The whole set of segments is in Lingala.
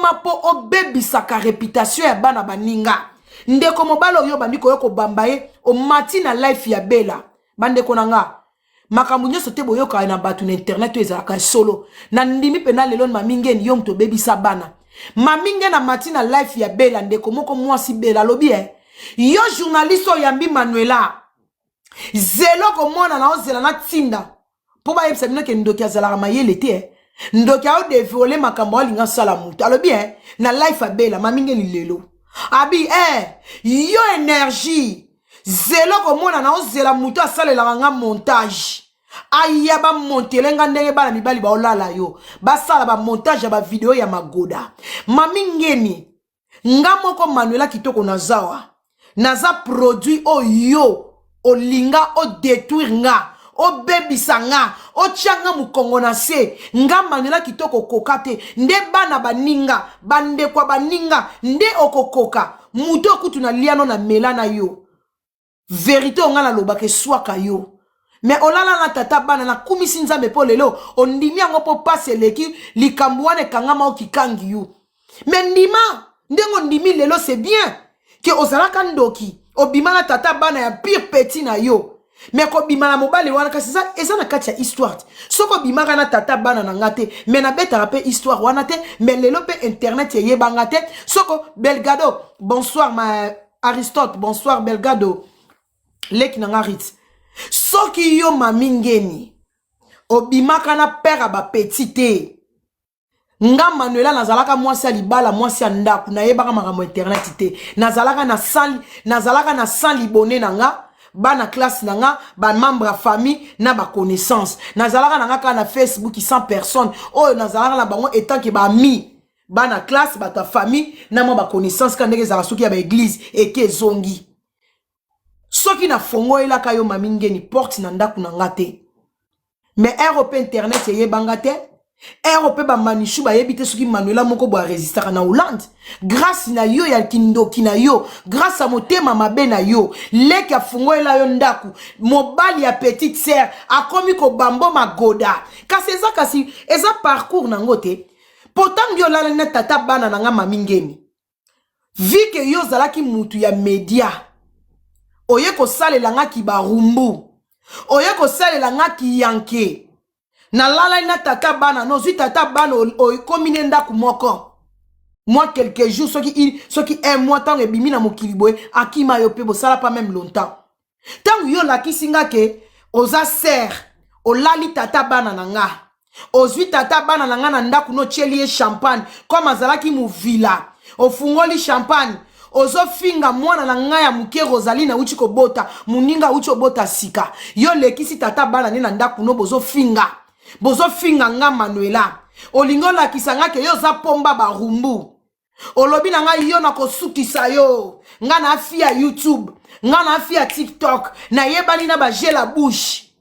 koma po obebisaka réputation ya bana baninga. Ndeko mobalo yo bandiko yo ko bambaye o matina life ya Bella. Bandeko nanga. Makambo nyonso te boyoka na batu na internet ezalaka solo. Na ndimi pena lelo mamingeni yo mto bebisa bana. Maminge na matina life ya Bella ndeko moko mwasi Bella lobi yo journaliste oyambi Manuela. Zelo ko mwana na ozela na tinda. Po ba yebisa bino ke ndoki azalaka mayele te ndoki ao dévoiler makambo alinga sala mutu. Alobi na life ya Bella mamingeni lelo. Abi yo énergie zelo ko mwana na ozela mutu asalela nga montage. Aya ba montelenga ndenge bana mibali ba olala yo. Ba sala ba montage ba video ya magoda. Mamingeni nga moko Manuela kitoko nazawa. Naza produit o yo olinga o détruire nga. O bebisa nga. O changa mukongo na se. Nga Manuela kitoko kokate. Nde bana baninga. Bande kwa baninga. Nde okokoka. Muto kutu na liano na melana yo. Vérité onga na lobake swaka yo. Mais olala na tata bana na kumisi nzambe po lelo ondimi yango po passe leki likambuane kangama okikangi yu. Mais ndima ndengo ndimi lelo c'est bien que ozalaka ndoki obima na tata bana ya pire petit na yo. Mais ko bima na mobali wana kasi eza na kati ya histoire. Soko bima na tata bana na ngate mais na beta rapé histoire wana te mais lelo pe internet ye bangate. Soko Belgado bonsoir ma Aristote bonsoir Belgado leki na ngarit. Soki yo mamingeni obimaka na père ba petite nga Manuela nazalaka mwasi libala mwasi ndaku na yebaka makambo internet te nazalaka na san libone nanga bana classe nanga ba membre famille na ba connaissance nazalaka nanga ka na Facebook 100 personnes oyo nazalaka na bango etant que ba mi bana classe ba ta famille na mo ba connaissance ka ndenge za soki ya ba église eke zongi. Soki na fongo elaka yo mamingeni porte na ndaku na ngate. Mais Europe internet ye bangate. Europe ba manishu ba yebite soki Manuela moko bo résister na Hollande. Grâce na yo ya kindoki na yo, grâce à motema mabe na yo, leki ya fongo ela yo ndaku, mobali ya petite sœur akomi ko bambo magoda. Kasi eza parcours na ngote. Pourtant yo la na tata bana na nga mamingeni. Vi ke yo zalaki mutu ya media. Oye ko sale la nga ki barumbu. Oye ko sale la nga ki yanke. Na lala ina tata bana. No zui tata bana oye komine ndaku moko. Moi quelques jours. Soki un mois tango e bimi na mokiliboe. Akima yo pebo sala pas même longtemps. Tango yo la kisinga ke. Oza ser. O lali tata bana na nga. Ozui tata bana na nga na ndaku no chelie champagne. Comme azalaki mu villa. O fungoli champagne. Ozo finga mwana na nga ya muke Rosaline uchi ko bota muninga uchi bota sika yo lekisi tata bana ni na ndaku no bozo finga nga Manuela olingo la kisanga ke yo za pomba ba rumbu olobi na nga yo na kosukisa yo nga na afia YouTube nga na afia TikTok na yebali na ba jela bouche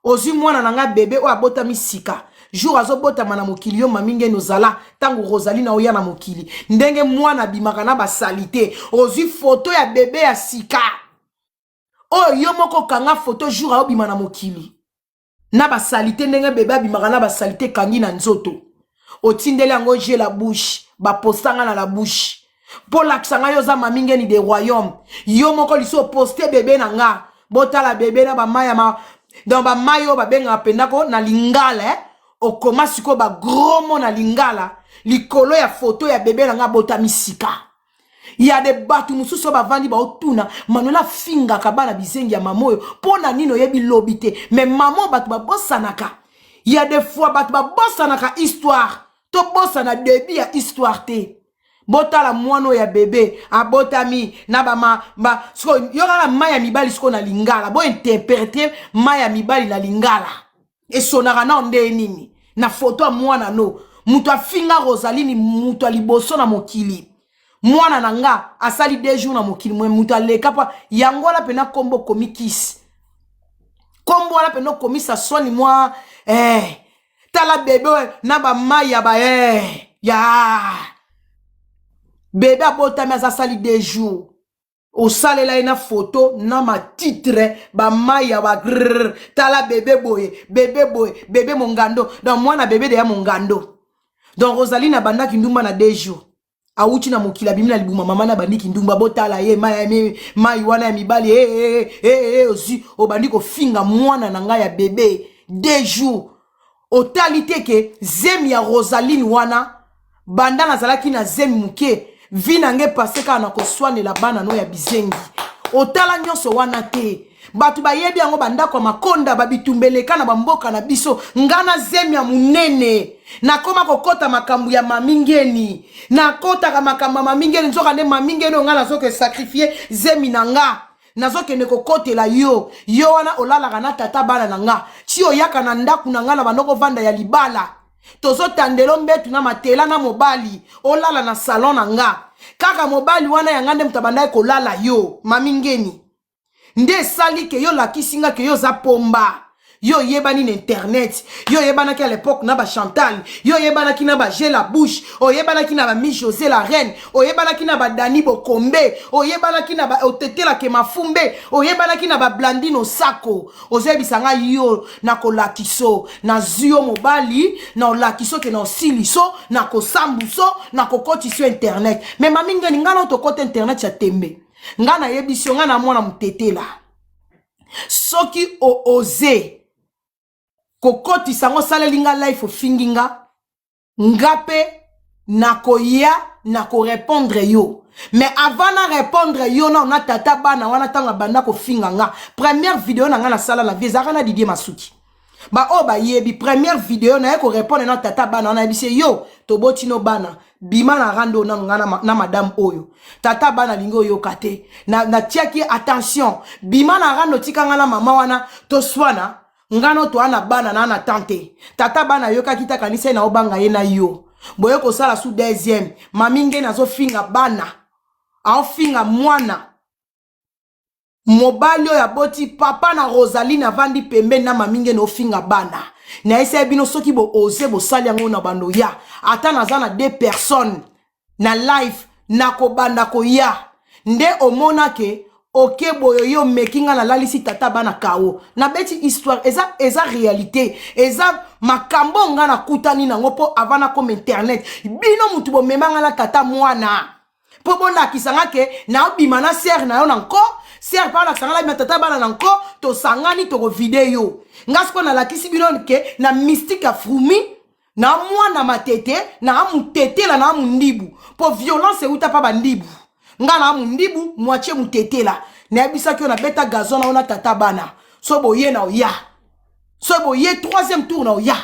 ozi mwana na nga bebe o abota misika jour azo bota mana mokili yo maminge nozala tango Rosaline oya na mokili ndenge mwana bimaka na ba salite ozi photo ya bebe ya sika o yo moko kanga photo jour a bima na mokili na ba salite ndenge bebe bimaka na ba salite kangi na nzoto otindele yango je la bouche ba postanga na la bouche pour l'aksanga yo za maminge ni de royaume yo moko liso poster bebe na nga bota la bebe na ba maya ma dans ba mayo ba benga pendako na lingala okoma siko ba gros mona lingala likolo ya photo ya bebe na nga bota misika ya de batu mususu ba vandi ba otuna Manuela finga kabana bizengi ya mamoyo pona nino yebi lobite mais maman batu ba bosanaka ya des fois batu ba bosanaka histoire to bosana début ya histoire te bota la mwano ya bebe abotami na ba siko yora maya mibali siko na lingala bo interpréter maya mibali na lingala e sonara na nde nini na photo mwana no mutu afinga Rosaline mutu liboso na mokili mwana nanga asali 2 jours na mokili mutu aleka pa yangola pena kombo komikis kombo ala pena komisa swani mwa tala bebe na ba maya ba ya bebe abotami asali 2 jours au sale la ina photo na ma titre ba maya ba tala bebe boye bebe mongando dans moi na bebe de ya mongando donc Rosaline abanda kindumba na 2 jours auti na mokila bimina libuma mama na bandi kindumba botala ye mai wana ya mibali ozi obandi ko finga mwana na nga ya bébé 2 jours otalité ke zemi ya Rosaline wana banda nazalaki na zemi muke vina nge paseka na koswanela bana no ya bizengi otala nyonso wana te batu bayebi yango banda kwa makonda babitumbeleka na bamboka na biso ngana zemi ya munene nakoma kokota makambu ya mamingeni nakota ka makambu ya mamingeni nzoka nde mamingeni ngana zoke sacrifier zemi na nga nazokende kokotela yo wana olalaka na tata bana na nga ti oyaka na ndaku na nga na bandoko vanda ya libala tozotandelo mbetu na matela na mobali olala na salon na nga kaka mobali wana ya nga nde mutabanda kolala yo mamingeni nde sali ke yo lakisinga ke yo za pomba yo yebani na internet yo yebana ki à l'époque na ba Chantal yo yebana ki na ba Gé la bouche o yebana ki na ba Mi José la reine o yebana ki na ba Dani Bokombe o yebana ki na ba Otetela ke mafumbe o yebana ki na ba Blandino Sako ozebisanga yo na kolakiso na zio mobali na olakiso ke na osiliso na kosambuso na kokotiso internet mais mamingeni ngana to kote internet ya tembe ngana yebisio ngana mwana mutetela soki o oze kokoti sango salelinga life finginga ngape nakoya nako répondre yo mais avant na répondre yo na tata bana wana tanga banda ko finganga première vidéo na nga na sala la visa na Didier Masuki ba o ba yebi première vidéo na ko répondre na tata bana na bise yo to botino bana bima na rando na madame oyo tata bana lingo yo kate na tiaki attention bima na rando tikanga na mama wana to swana ngano to ana bana na ana tante tata bana yoka kita kanisa na obanga ye na yo boye ko sala sous deuxième maminge na zo finga bana a finga mwana mobali ya boti papa na Rosaline avandi pembe na maminge no finga bana na ese bino soki bo oser bo sali yango na bando ya ata nazana 2 personnes na live na ko banda ko ya nde omona ke ok boyo yo mekinga na lalisi tata bana kao na beti histoire eza réalité eza makambo nga na kutani na ngopo avana comme internet bino mutu bo memanga na tata mwana po bonda kisanga ke na obima na ser na yo nanko ser pa la sanga la tata bana nanko to sangani to video ngasko na lakisi bino ke na mystique afrumi na mwana matete na amutete la na amundibu po violence uta pa bandibu nga na mundibu moitié mutetela na bisa ki on a beta gazon na ona tata bana so boye na oya so boye 3e tour na oya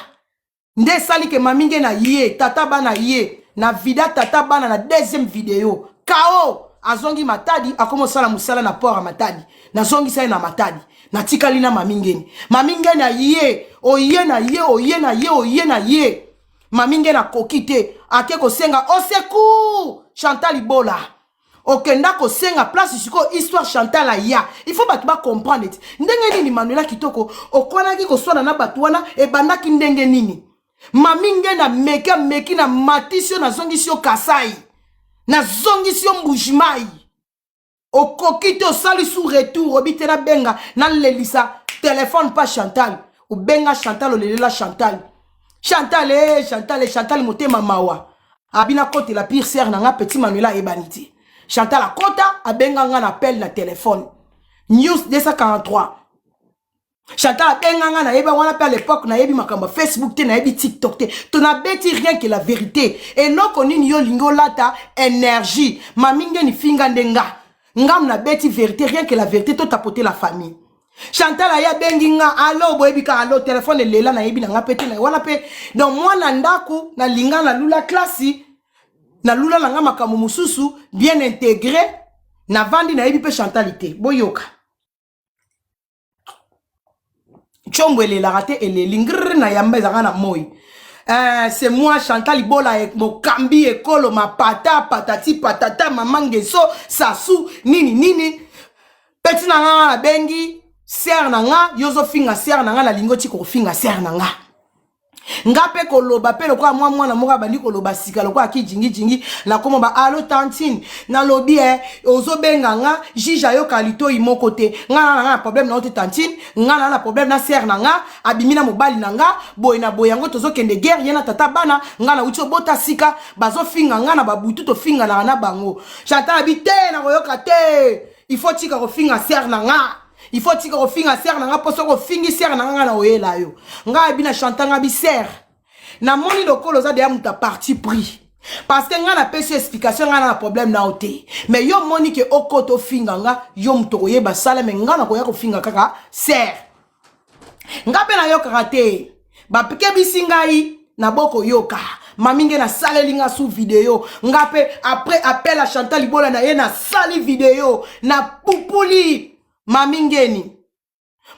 nde sali ke maminge na ye tata bana ye na vida tata bana na 2e vidéo kao azongi matadi akomo sala musala na port matadi na zongi sai na matadi na tikali na maminge na ye oye na ye oye na ye oye na ye maminge na kokite ake ko senga au secours Chantal Ibola okenda ko senga place siko histoire Chantal ya il faut batu ba comprendre ndenge nini Manuela Kitoko okwana ki ko swana na batu wana e bandaki ndenge nini maminge na meki na matisio na zongisio Kasai na zongisio Mbujimai okokite osali sous retour obitena benga na lelisa téléphone pas Chantal ou benga Chantal olela Chantal Chantal motema mawa abina kote la pire sœur na nga petit Manuela ebaniti Chantal a kota abenga nga na appel na téléphone news 243 Chantal abenga nga na yeba wana pe à l'époque na yebi makamba Facebook te na yebi TikTok te to na beti rien que la vérité et non konini yo lingo lata énergie maminge ni finga ndenga ngam na beti vérité rien que la vérité to tapoter la famille Chantal aya bengi nga allo boyebi ka allo téléphone lela na yebi na nga pete na wana pe donc moi na ndaku na linga na lula classe na lula na nga makamu mususu bien intégré na vandi na yebi pe Chantalité boyoka chombo elela raté elelingr na yamba zanga na moi c'est moi Chantal Ibola avec mon kambi ekolo ma pata patati patata mamangeso sasu nini petit na nga bengi ser na nga yozo finga ser na nga na lingo tiko finga ser na nga Ngape koloba pe lokwa mwana moka bandi koloba sika lokwa ki jingi na komo ba allo tantine na lobi ozo benga nga jija yo kalito imoko te nga na problème na ote tantine nga na problème na sœur na nga abimina mobali na nga boy na boy yango tozo kende guerre yena tata bana nga na uti bota sika bazo finga nga na babutu to finga na bango Chantal habite na koyoka te il faut tika ko finga sœur na nga il faut tika ko finga sœur na nga poso ko fingi sœur na nga na oyela yo nga bina Chantal nga bi sœur na moni lokolo za de amuta parti pris parce que nga na pesi explication nga na problème na ote mais yo moni ke okoto finga nga yo mutoko yeba sala me nga na koya ko finga kaka sœur nga pe na yo karate ba pike bisingai na boko yoka maminge na saleli nga sous vidéo nga pe après appel à Chantal Libola na ye na sali vidéo na pupuli mamingeni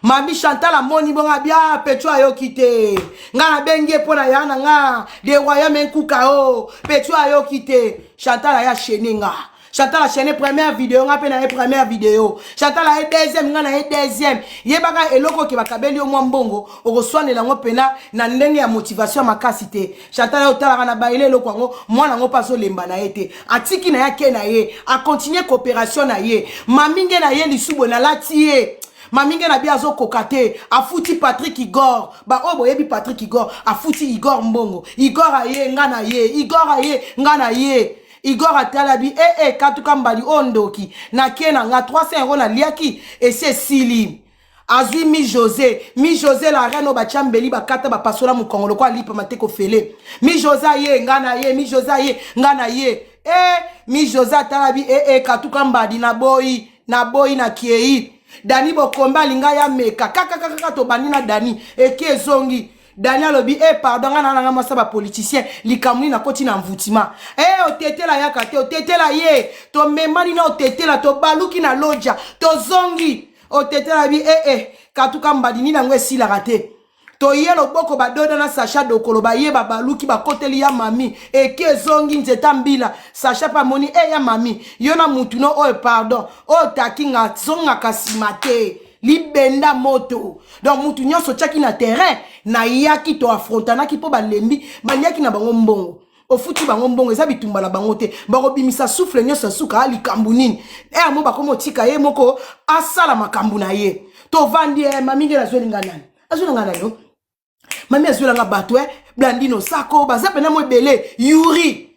Mami Chantal a moni bonga bia Petro ayo kite nga na benge pona yana nga de royaume nkukao Petro ayo kite Chantal aya chaîné nga Chantal a chaîné première vidéo nga pe na première vidéo Chantal a deuxième nga na deuxième yebaka eloko ke bakabeli o mwambongo okoswane lango pena na ndenge ya motivation makasi te Chantal a otala na baile eloko ngo mwana ngo paso lemba na ete atiki na yake na ye a continuer coopération na ye maminge na ye lisubo na latie Maminge na bia zo kokate afuti Patrick Igor ba obo yebi Patrick Igor afuti Igor Mbongo Igor aye ngana ye Igor aye ngana ye Igor atalabi katuka mbali ondoki na kena nga 300 € na liaki et c'est sili azui mi José la reine ba chambeli ba kata ba pasola mu Kongo kwa lipa mateko fele mi José aye ngana ye mi José aye ngana ye mi José atalabi katuka mbali na boy na kiei Dani bokomba linga ya meka kaka to banina Dani eke zongi Dani alobi pardon nga masa ba politicien likamuni na koti na mvutima otetela yaka te otetela ye to memani na otetela to baluki na loja to zongi otetela bi katuka mbadini na ngwe sila rate to yelo boko badoda na Sacha dokolo ba ye baluki ba koteli ya mami eke zongi nzeta mbila Sacha pa moni ya mami yona mutu no pardon takinga zonga kasimate libenda moto donc mutu nyonso tchaki na terrain na yaki to affrontana ki po balembi banyaki na bango mbongo ofuti bango mbongo eza bitumba na bango te bako bimisa souffle nyonso suka likambu nini mo bakomo tika ye moko asala makambu na ye to vandi mami ngela zwelinga nani azwelinga nani Mami azwelanga bato Blandino Sako bazape na mwebele Yuri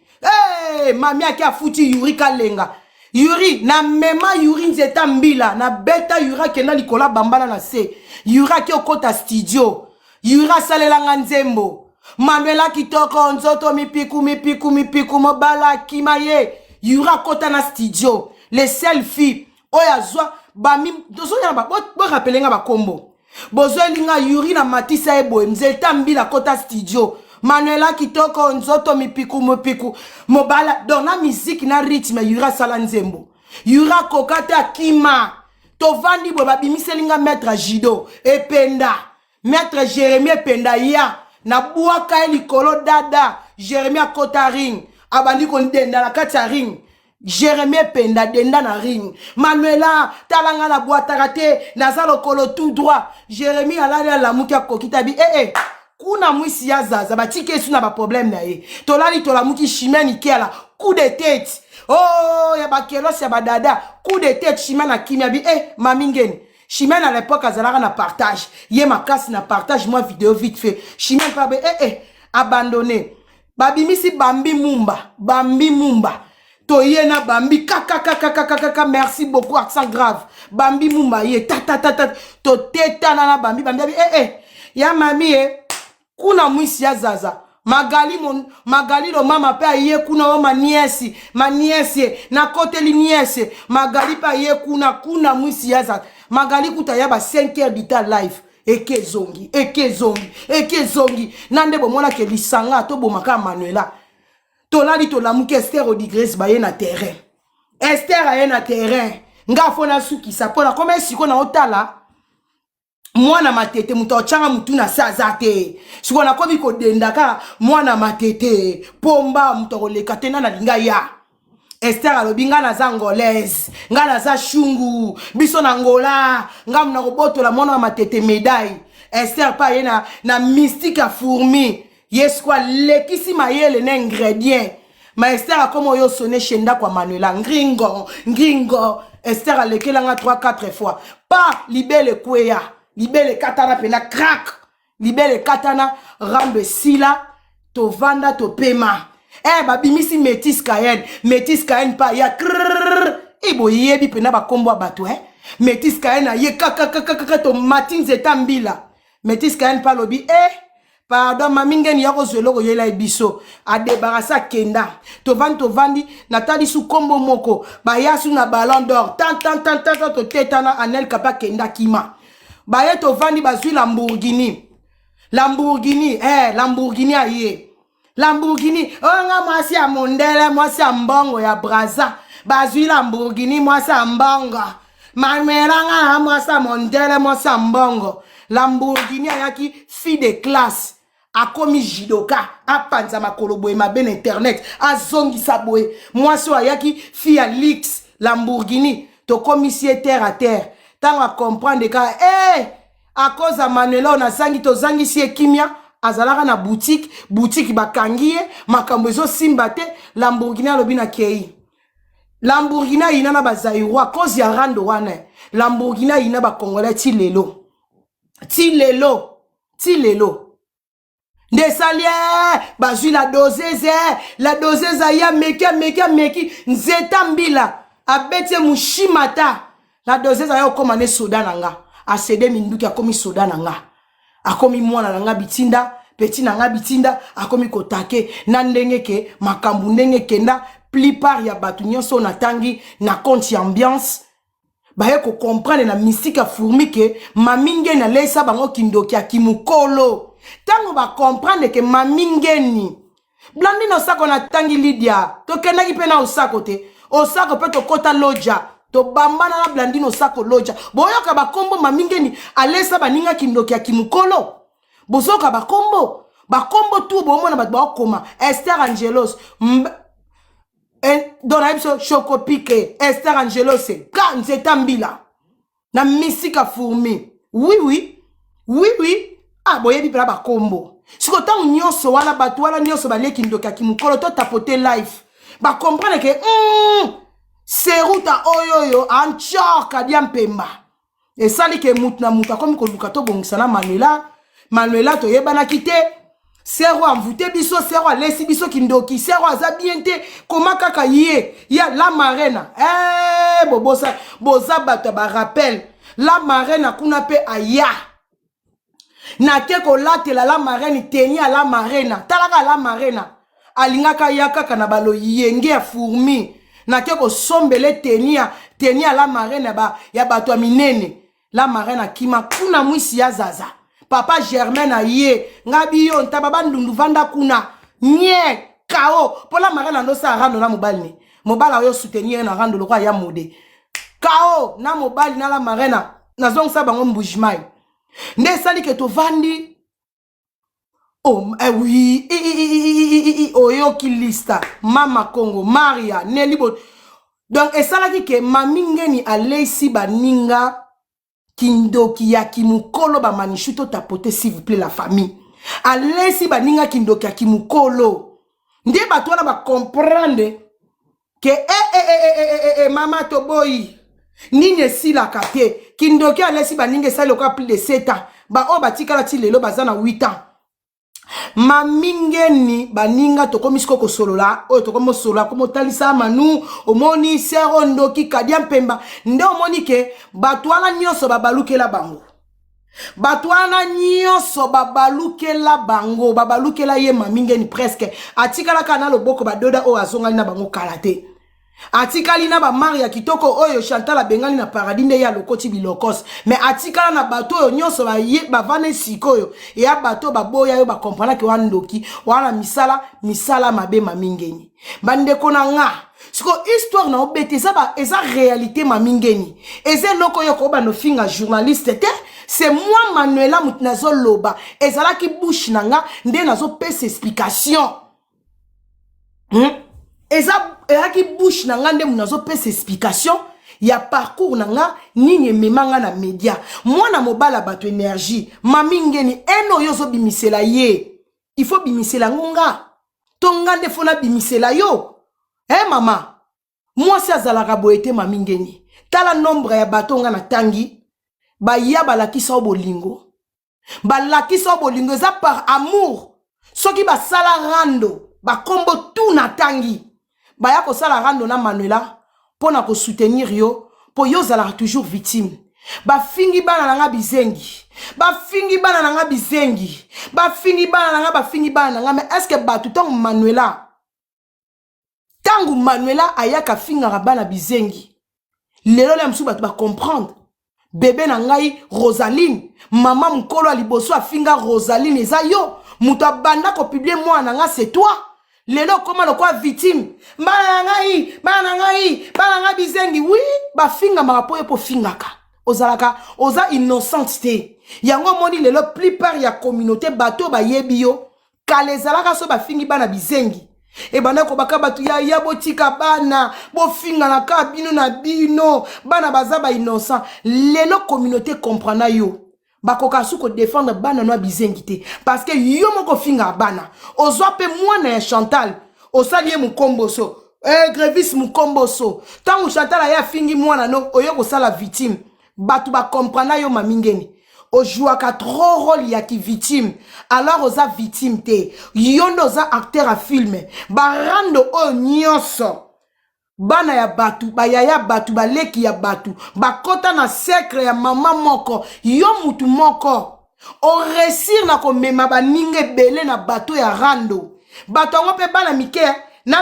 mami aki afuti Yuri kalenga Yuri na mema Yuri nzeta mbila na beta Yuri kena likola bambala na se Yuri aki okota studio Yuri asalelanga nzembo Manuela kitoko nzoto mipiku mobala kimaye Yuri akota na studio les selfies oya zwa bami dozo ya ba bo rappelenga ba kombo Bozoelinga Yuri na Matisa eboe mzeta mbila kota studio Manuela kitoko nzoto mipiku mobala dona musique na rythme Yuri sala nzembo Yuri kokata kima tovandi bo babimiselinga maître Jido ependa maître Jérémie ependa ya na buaka likolo dada Jérémie akota ring abandi kondenda la kata ring Jérémie penda denda na ring Manuela talanga la boîte raté nazalo kolo tout droit Jérémie alala la muki akokita bi kuna mwisi ya zaza batike suna ba problème na ye tolali tola muki chimeni kiala coup de tête ya bakelos ya badada coup de tête chimena kimia bi mamingeni chimena à l'époque azalaka na partage ye makasi na partage moi vidéo vite fait chimena pa be abandonné babimisi bambi mumba Toye na bambi kaka merci beaucoup accent grave bambi mumba ye ta to teta na bambi ya mami kuna mwisi ya zaza magali lo mama pa ye kuna o ma nièce na kote li nièce magali pa ye kuna mwisi ya zaza magali kuta ya ba 5 heures d'ita live eke zongi nande bomona ke lisanga to bomaka Manuela Tolali tolamuki Esther Odigres baye na terrain. Esther aye na terrain. Nga fona suki sa pona kome siko na otala. Mwana matete muta ochanga mutu na sazate. Siko na kobi ko dendaka mwana matete. Pomba muta oleka tena na linga ya. Esther alobi nga na za angolaise. Nga na za shungu. Biso na Angola. Nga mna roboto la mwana matete médaille. Esther pa ye na mystique a fourmi. Yes quoi lekisi mayele na ingrédient. Ma Esther a comme yo sonné chenda kwa Manuela ngringo Esther a lekela nga 3-4 fois. Pas libele kweya, libele katana pena crack. Libele katana rambe sila to vanda to pema. Babimisi Métis Kayen pa ya krrrr. Ibo yebi pena ba kombo bato Métis Kayen a ye kaka to matin zetambila. Métis Kayen pa lobi pardon mamingeni yako zweloko yela biso a débarrassa kenda to vandi natali su kombo moko ba yasu na ballon d'or tant to tetana anel kapa kenda kima ba ye to vandi bazui Lamborghini aye Lamborghini nga mwasi ya mondele mwasi ya mbongo ya braza bazui Lamborghini mwasi ya mbonga mamelanga mwasi ya mondele mwasi ya mbongo Lamborghini ayaki fille de classe akomi jidoka apanza makolo boye mabe internet azongisa boye mwasi ayaki fille ya lix Lamborghini to commissaire terre à terre tant à comprendre ka à cause de Manuela on a zangi to zangi si ekimia azalaka na boutique bakangie makambo ezo simbate Lamborghini alobina kei Lamborghini ina na bazairo à cause ya rando wana Lamborghini ina ba congolais ti lelo Desalie, bazui la doseuse ya meki, nzeta mbila, abete mushimata, la doseuse ya okomane soda nanga, asede minduki akomi soda nanga, akomi mwana nanga bitinda, petit nanga bitinda, akomi kotake, nandenge ke, makambu ndenge kenda, plupart ya batu nyonso natangi, na konti ambiance, baye ko comprendre na mystique fourmi ke, maminge na lesa bango kindoki akimukolo, tango ba comprendre que mamingeni blandi no sako na tangi Lydia to kenaki pena osako te osako pe to kota loja to bambana na blandi no sako loja boyoka ba kombo mamingeni alesa baninga kindoki ya kimukolo bozoka ba kombo tu bomona ba koma Esther Angelos dona ipso Chocopique Esther Angelos ka nzeta mbila na misika fourmi oui boye bi pra ba kombo siko ta nyonso wana batu wana nyonso ba leki ndoka kimukolo to tapoter life ba comprendre que seruta oyoyo anchoka dia mpemba esali ke mutu na mutu akomi koluka to bongisa na Manuela to yebana kite sero envoûté biso sero alesi biso kindoki sero aza bien te koma kaka ya la marena boza bato ba rappel la marena kuna pe aya na ke ko latela la marraine teni à la marraine talaka la marraine alingaka yakaka na balo yenge ya fourmi na ke ko sombele teni à la marraine ya bato ya minene la marraine akima kuna mwisi ya zaza papa Germain na ye ngabi yo ntababa ndundu vanda kuna nye kao po la marraine ndo sa rando na mobali mobala yo soutenir na rando lokwa ya mode kao na mobali na la marraine na zong sa bango mbujimai nde sali ke to vandi oui oyoki lista mama Congo Maria Nelly Bot donc esalaki ke mamingeni alesi baninga kindoki ya kimukolo ba manishuto tapoter s'il vous plaît la famille alesi baninga kindoki ya kimukolo nde bato wana ba comprendre ke mama toboyi nini sila kate kindoki alesi baninga sali oka plus de 7 ans ba o batikala ti lelo bazana 8 ans mamingeni baninga tokomi siko solola o tokomo solola komo talisa manu omoni sero ndoki kadia mpemba nde omoni ke batwala nyonso babalukela bango batwana nyonso babalukela ye mamingeni presque atikala kana loboko badoda o azongali na bango kalate atikali na ba Maria kitoko oyo Chantal abengali na paradis nde ya lokoti bilokos mais atikala na bato oyo nyonso ba vane sikoyo ya bato baboya yo ba comprendre ke wandoki wana misala mabe mamingeni bande konanga siko histoire na obete eza réalité mamingeni eza loko yo ko ba no finga journaliste te c'est moi Manuela mutnazo loba ezala ki bouche nanga nde nazo pesa explication Ezaki bouche nanga nde munazo pesa explication ya parcours nanga nini memanga na media mwana mobala bato énergie mamingeni eno yozo bimisela ye il faut bimisela ngonga tonga nde fona bimisela yo mama moi si azalaka boye te mami ngeni tala nombre ya bato nga na tangi baya balakisa o bolingo eza par amour soki basala rando bakombo tout na tangi baya kosala rando na Manuela pona ko soutenir yo po yo zalaka toujours victime bafingi bana nanga bizengi bafingi bana nanga mais est-ce que batu tangu Manuela ayaka finga bana bizengi lelo le msu batu ba comprendre bébé na ngai Rosaline mama mukolo liboso afinga Rosaline eza yo muta banda ko publier moi nanga c'est toi lelo koma lokwa victime bana ngai bizengi oui ba finga marapo po fingaka ozalaka oza innocente te yango moni lelo plupart ya communauté bato ba yebi yo kalezalaka so ba fingi bana bizengi e bana ko baka batu ya botika bana bo finga na ka bino na bino bana baza ba innocent lelo communauté comprendre yo bakoka su ko défendre bana no bizengi te parce que yo moko finga bana ozwa pe mwana ya Chantal osalie mukomboso Grevis mukomboso tangu Chantal ya fingi mwana no oyo ko sala victime batu ba comprendre yo mamingeni ojouaka trop rôle ya ki victime alors oza victime te yondo oza acteur a film barando o nyonso bana ya batu bayaya batu baleki ya batu bakota na secret ya mama moko yo mutu moko o réussir na komema baninga ebele na bato ya rando bato yango mpe bana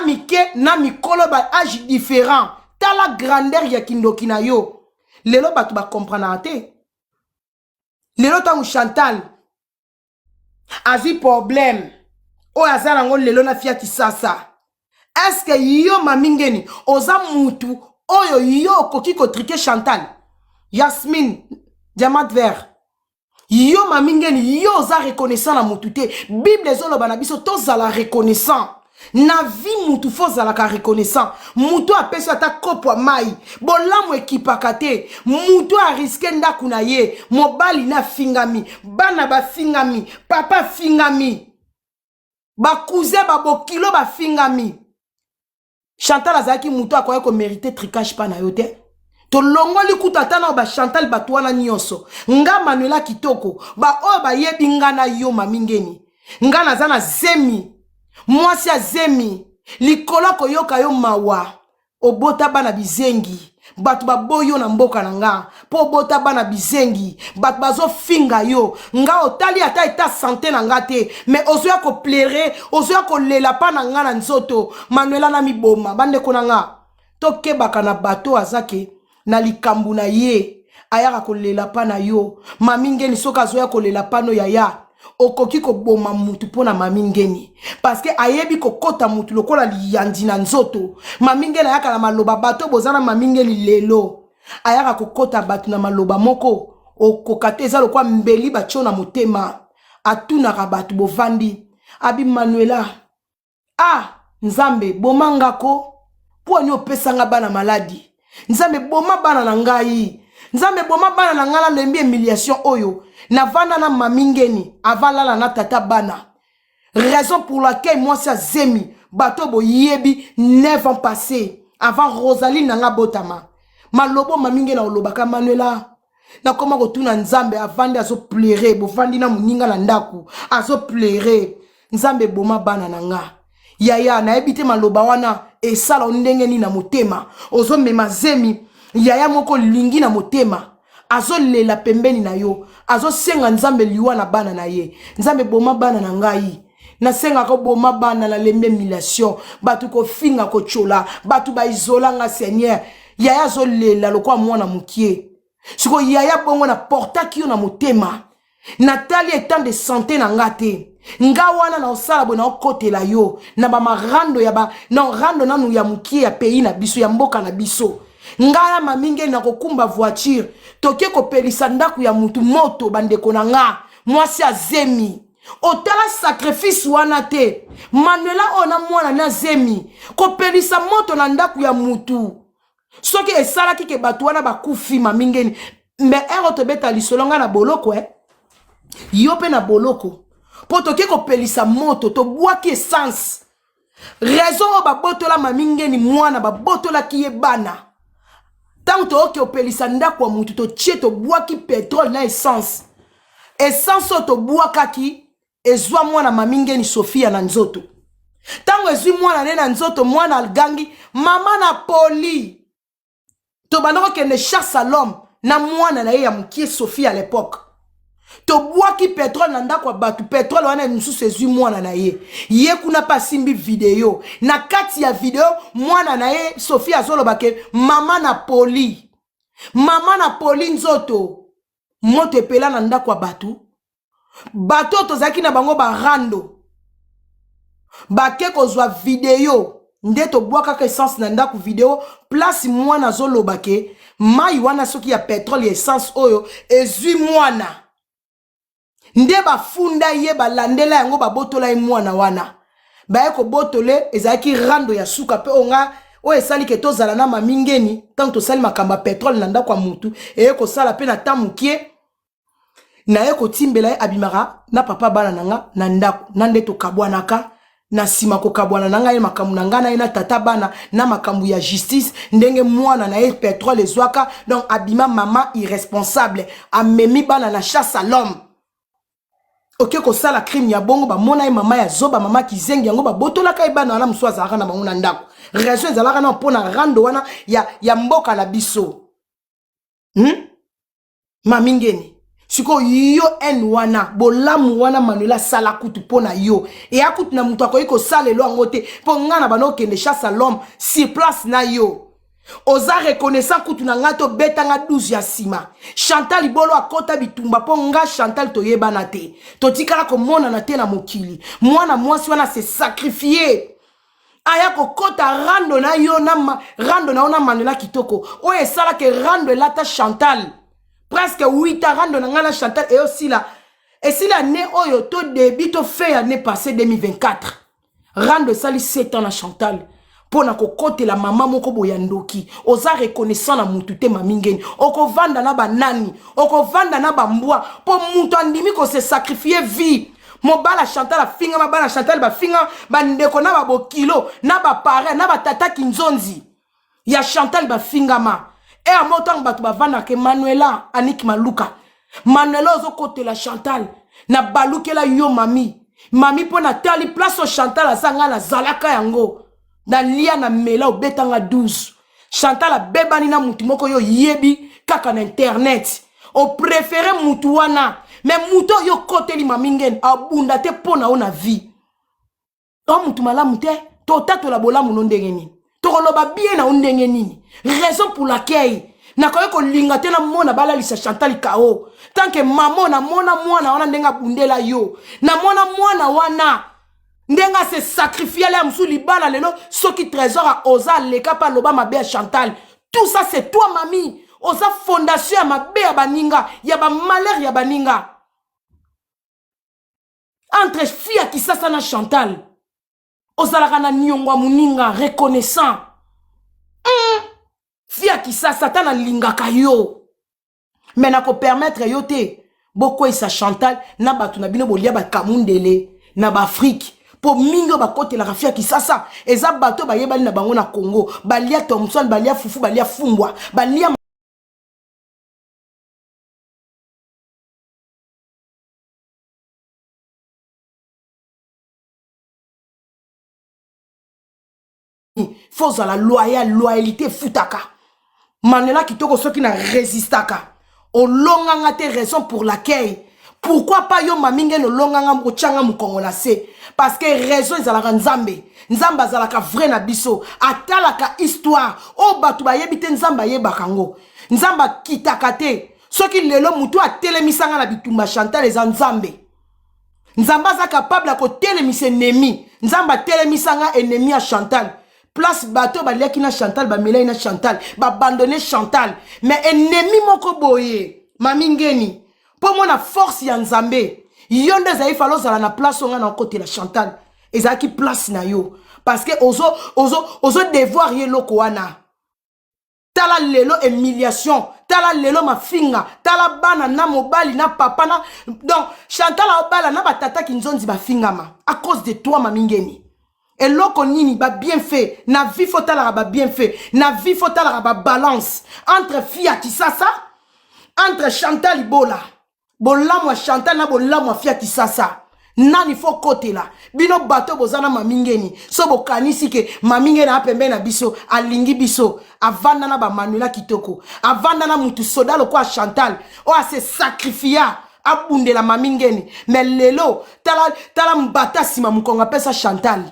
mike na mikolo ba âge différent tala grandeur ya kindoki na yo lelo batu ba comprendre te lelo tangu Chantal azi problème o azala ngo lelo na fiati sasa est-ce que yo mamingeni oza mutu oyo yo koki ko triquer Chantal Yasmine diamant vert yo mamingeni yo oza reconnaissant na mutu te Bible zoloba na biso tozala reconnaissant na vie mutu fozala ka reconnaissant mutu apesi ata kopo ya mai bolamu ekipaka te mutu ariske ndaku na ye mobali na fingami bana bafingami papa fingami bakuze babokilo bafingami Chantal azalaki mutu akoya ko mériter tricage pa na yo te to longoli kutata na ba Chantal batwana nyonso nga Manuela kitoko ba o ba yebi nga na yo mamingeni nga naza na zemi mwasi ya zemi likolo koyoka yo mawa obota bana bizengi batu baboyo na mboka na nga po obota bana bizengi batu bazo finga yo nga otali ata eta santé na nga te mais ozoya ko plaire ozoya ko lela pa na nga na nzoto Manuela na miboma bande ko na nga tokebaka na bato azake na likambu na ye ayaka ko lela pa na yo mamingeni soka azoya ko lela pa no yaya okoki ko boma mutu pona mamingeni parce que ayebi ko kota mutu lokola liyandi na nzoto mamingeni ayaka na maloba bato bozana mamingeni lelo ayaka ko kota batu na maloba moko okokate eza lokwa mbeli batyo na motema atunaka batu bovandi abi Manuela nzambe bomangako po ni opesanga bana maladi nzambe boma bana na ngai nzambe boma bana na ngala lembi humiliation oyo na vana na mamingeni avalala na tata bana raison pour laquelle moi ça zemi bato bo yebi 9 ans passés avant Rosaline nanga botama malobo mamingeni na olobaka Manuela na koma ko tuna nzambe avandi azo pleurer bo vandi na muninga na ndaku azo pleurer nzambe boma bana na nga yaya na ebite maloba wana esala ndenge ni na motema ozo mema zemi yaya moko lingi na motema azo lela pembeni na yo azo senga nzambe liwa na bana na ye nzambe boma bana na ngai na senga ko boma bana la lembe humiliation batu ko finga ko chola batu ba isola nga Seigneur yaya zo lela lokwa mwana mukie siko yaya bongo na porta ki yo na motema Nathalie étant de santé na ngate nga wana na osala bona okotela yo na ba marando ya ba na rando nanu ya mukie ya pays na biso ya mboka na biso ngala maminge na kokumba voiture toke ko pelisa ndaku ya mutu moto bandeko na nga mwasi azemi otala sacrifice wana te Manuela ona mwana na zemi ko pelisa moto na ndaku ya mutu soki esala kike batu wana bakufi mamingeni me ero to beta lisolonga na boloko yo pe na boloko po toke ko pelisa moto to boaki essence raison o ba botola mamingeni mwana ba botola ki bana tant to ke opelisa ndako mutu to tie to boaki pétrole na essence essence to boaka ki ezwa mwana mamingeni Sofia na nzoto tango ezwi mwana ne na nzoto mwana algangi mama na poli to banoko kende chasse à l'homme na mwana na ye ya mukie Sofia à l'époque to boaki pétrole na ndako batu pétrole wana mususu ezwi mwana na ye ye kuna pa simbi video na kati ya video mwana na ye Sofia azoloba ke mama na poli nzoto moto epela na ndako batu bato tozaki na bango barando bake kozwa video nde to boaka ka essence na ndako video place mwana azoloba ke mai wana soki ya pétrole essence oyo ezwi mwana nde bafunda ye balandela yango babotola ye mwana wana baye kobotole ezalaki rando ya suka pe onga o esali ke tozala na mamingeni tant tosali makamba pétrole na ndako mutu eye kosala pe na tamukie na ye kotimbela ye abimaka na papa bana nanga na ndako na nde tokabwanaka na sima kokabwana nanga ye makambu nanga na ye na tata bana na makambu ya justice ndenge mwana na ye pétrole ezwaka donc abima mama irresponsable amemi bana na chasse à l'homme ok kosala crime ya bongo ba mona ye mama ya zoba mama kizengi yango ba botolaka ebana wana musu azalaka na bango na ndako raison ezalaka na mpona rando wana ya mboka na biso mamingeni siko yo en wana bolamu wana Manuela sala kutu pona yo e akutu na mutu akoyi kosala elo yango te mpo nga na bano okende chasse à l'homme sur place na yo oza reconnaissant kutu na nga to betanga 12 ya sima Chantal Ibolo akota bitumba po nga Chantal toyebana te totikala komona na te na mokili mwana mwasi wana se sacrifier aya kokota rando na yo na rando na ona Manuela kitoko o esala ke rando elata Chantal presque 8 ans rando na nga na Chantal et aussi là et si l'année oyo to début to fait année passée 2024 rando sali 7 ans na Chantal pona kokote la mama moko boyandoki oza reconnaissant na mutu te mamingeni oko vanda na banani oko vanda na bambwa po mutu andimi ko se sacrifier vie mobala Chantal a finga mabala Chantal ba finga bandeko na ba bokilo na ba pare na ba tata kinzonzi ya Chantal ba finga ma et à montant batu ba vanda ke Manuela Anik Maluka Manuela ozo kote la Chantal na baluke la yo mami pona tali place au Chantal azanga na zalaka yango na lia na mela obetanga 12 Chantal a bebani na mutu moko yo yebi kaka na internet o préféré mutu wana mais muto yo kote li mamingen abunda te pona ona vie o mutu malamu te to tato la bolamu no ndenge nini to koloba bien na ndenge nini raison pour laquelle na koye ko linga te na mona bala lisa Chantal kao tant que maman na mona mwana wana ndenga bundela yo na mwana wana ndenga se sacrifier la msu libala lelo soki trésor a oza leka pa loba mabe ya Chantal tout ça c'est toi mami oza fondation ya mabe ya baninga ya ba malheur ya baninga entre fille qui ça na Chantal ozalaka na nyongwa muninga reconnaissant fille qui ça satana lingaka yo mais na ko permettre yo te boko isa Chantal na batu na bino bolia ba kamundele na ba Afrique po mingo ba kote la rafia ki sasa eza bato ba yebali na bango na Congo balia Thompson balia fufu balia fumbwa balia faut la loyalité futaka Manuela kitoko soki na résistaka o longanga te raison pour laquelle pourquoi pas yo maminge no longanga mkochanga mkongola se parce que raison ezalaka nzambe azalaka vrai na biso atalaka histoire o batu bayebite nzamba yebaka ngo nzamba kitaka te soki lelo mutu atelemisanga na bitumba Chantal eza nzambe aza capable ko telemise ennemi nzamba telemisanga ennemi ya Chantal place bato baliaki na Chantal bamelai na Chantal babandonner Chantal mais ennemi moko boye mamingeni pour moi la force ya nzambe yonde za ifalo zala na place onga na côté la Chantal ezaki place na yo parce que ozo devoir ye loko wana tala lelo humiliation tala lelo mafinga tala bana na mobali na papa na donc Chantal obala na batata kinzonzi bafingama à cause de toi mamingeni. Et loko nini ba bien fait na vie faut tala ba bien fait na vie faut tala ba balance entre Fia Kisasa entre Chantal Ibola bolamwa Chantal na bolamwa Fia Kisasa nani faut côté là bino bato bozana mamingeni so bokanisi ke mamingeni apembe na biso alingi biso avanda na ba Manuela kitoko avanda na mutu soda lokwa Chantal o a se sacrifier abundela mamingeni mais lelo tala mbata sima mukonga pesa Chantal